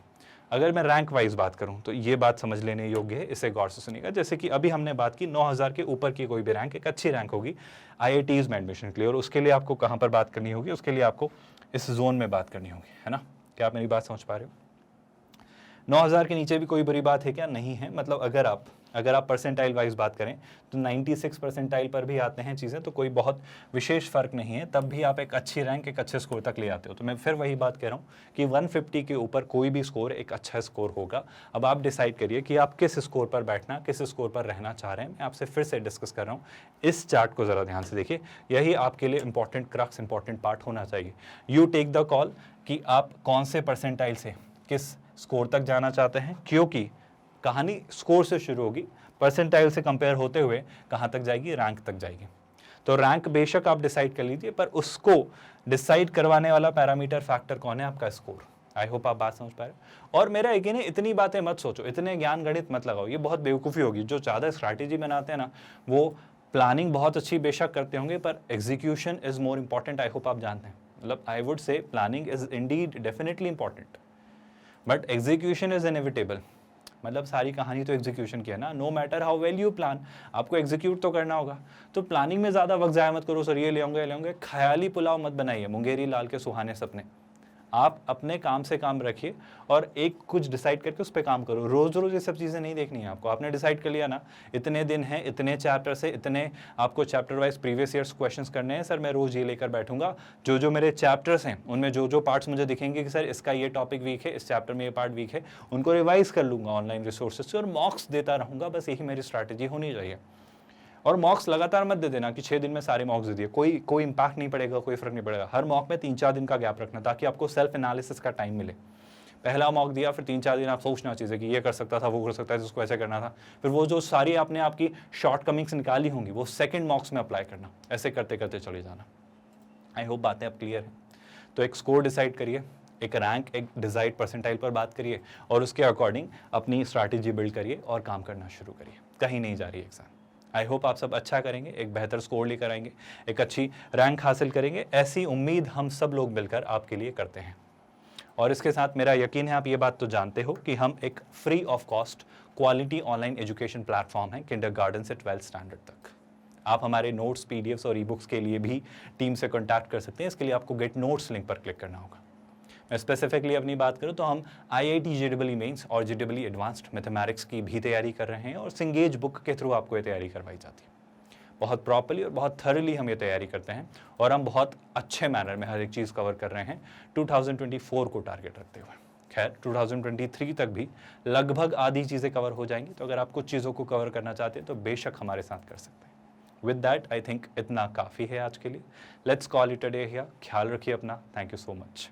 Speaker 1: अगर मैं रैंक वाइज बात करूं तो ये बात समझ लेने योग्य है, इसे गौर से सुनिएगा। जैसे कि अभी हमने बात की 9000 के ऊपर की कोई भी रैंक एक अच्छी रैंक होगी आईआईटीज में एडमिशन के लिए, और उसके लिए आपको कहाँ पर बात करनी होगी, उसके लिए आपको इस जोन में बात करनी होगी, है ना। क्या आप मेरी बात समझ पा रहे हो? 9000 के नीचे भी कोई बुरी बात है क्या? नहीं है। मतलब अगर आप परसेंटाइल वाइज बात करें तो 96 परसेंटाइल पर भी आते हैं चीज़ें, तो कोई बहुत विशेष फर्क नहीं है, तब भी आप एक अच्छी रैंक, एक अच्छे स्कोर तक ले आते हो। तो मैं फिर वही बात कह रहा हूँ कि 150 के ऊपर कोई भी स्कोर एक अच्छा स्कोर होगा। अब आप डिसाइड करिए कि आप किस स्कोर पर बैठना, किस स्कोर पर रहना चाह रहे हैं। मैं आपसे फिर से डिस्कस कर रहा हूँ, इस चार्ट को ज़रा ध्यान से देखिए, यही आपके लिए इंपॉर्टेंट क्रक्स, इंपॉर्टेंट पार्ट होना चाहिए। यू टेक द कॉल कि आप कौन से परसेंटाइल से किस स्कोर तक जाना चाहते हैं, क्योंकि कहानी स्कोर से शुरू होगी, परसेंटाइल से कंपेयर होते हुए कहाँ तक जाएगी, रैंक तक जाएगी। तो रैंक बेशक आप डिसाइड कर लीजिए, पर उसको डिसाइड करवाने वाला पैरामीटर फैक्टर कौन है? आपका स्कोर। आई होप आप बात समझ पा रहे हो। और मेरा यकीन है, इतनी बातें मत सोचो, इतने ज्ञान गणित मत लगाओ, ये बहुत बेवकूफ़ी होगी। जो ज़्यादा स्ट्रैटेजी बनाते हैं ना, वो प्लानिंग बहुत अच्छी बेशक करते होंगे, पर execution is more important. I hope आप जानते हैं। मतलब I would say planning is indeed definitely important, but execution is inevitable. मतलब सारी कहानी तो एग्जीक्यूशन की है ना। No matter how well you plan, आपको एग्जीक्यूट तो करना होगा। तो प्लानिंग में ज़्यादा वक्त ज़ाया मत करो, सर ये ले आऊँगा, ख्याली पुलाव मत बनाइए, मुंगेरी लाल के सुहाने सपने। आप अपने काम से काम रखिए और एक कुछ डिसाइड करके उस पर काम करो। रोज़ रोज़ ये सब चीज़ें नहीं देखनी है आपको। आपने डिसाइड कर लिया ना, इतने दिन हैं, इतने चैप्टर से, इतने आपको chapter wise previous years questions करने हैं। सर मैं रोज़ ये लेकर बैठूंगा, जो मेरे चैप्टर्स हैं उनमें जो पार्ट्स मुझे दिखेंगे कि सर इसका ये टॉपिक वीक है, इस चैप्टर में ये पार्ट वीक है, उनको रिवाइज कर लूँगा ऑनलाइन रिसोर्सेज से और मॉक्स देता रहूँगा। बस यही मेरी स्ट्रैटेजी होनी चाहिए। और मॉक्स लगातार मत दे देना कि 6 दिन में सारे मॉक्स दे दिए, कोई इंपैक्ट नहीं पड़ेगा, कोई फर्क नहीं पड़ेगा। हर मॉक में 3-4 दिन का गैप रखना, ताकि आपको सेल्फ एनालिसिस का टाइम मिले। पहला मॉक दिया, फिर 3-4 दिन आप सोचना चाहिए कि ये कर सकता था, वो कर सकता था, इसको ऐसे करना था। फिर वो जो सारी आपने आपकी शॉर्ट कमिंग्स निकाली होंगी वो सेकंड मॉक्स में अप्लाई करना। ऐसे करते करते चले जाना। आई होप बातें अब क्लियर हैं। तो एक स्कोर डिसाइड करिए, एक रैंक, एक डिजाइड परसेंटाइल पर बात करिए और उसके अकॉर्डिंग अपनी स्ट्रैटेजी बिल्ड करिए और काम करना शुरू करिए। कहीं नहीं जा रही एग्जाम। आई होप आप सब अच्छा करेंगे, एक बेहतर स्कोर लेकर आएंगे, एक अच्छी रैंक हासिल करेंगे। ऐसी उम्मीद हम सब लोग मिलकर आपके लिए करते हैं। और इसके साथ मेरा यकीन है आप ये बात तो जानते हो कि हम एक free of cost quality online education platform है किंडरगार्टन से 12th स्टैंडर्ड तक। आप हमारे नोट्स, पीडीएफ्स और ई बुक्स के लिए भी टीम से कॉन्टैक्ट कर सकते हैं। इसके लिए आपको गेट नोट्स लिंक पर क्लिक करना होगा। मैं स्पेसिफिकली अपनी बात करूं तो हम आईआईटी जेईई मेंस और जेईई एडवांस्ड मैथमेटिक्स की भी तैयारी कर रहे हैं और सिंगेज बुक के थ्रू आपको ये तैयारी करवाई जाती है। बहुत प्रॉपर्ली और बहुत थर्ली हम ये तैयारी करते हैं और हम बहुत अच्छे मैनर में हर एक चीज़ कवर कर रहे हैं 2024 को टारगेट रखते हुए। खैर 2023 तक भी लगभग आधी चीज़ें कवर हो जाएंगी। तो अगर आप कुछ चीज़ों को कवर करना चाहते हैं तो बेशक हमारे साथ कर सकते हैं। विद दैट आई थिंक इतना काफ़ी है आज के लिए। Let's call it a day here. ख्याल रखिए अपना। Thank you so much.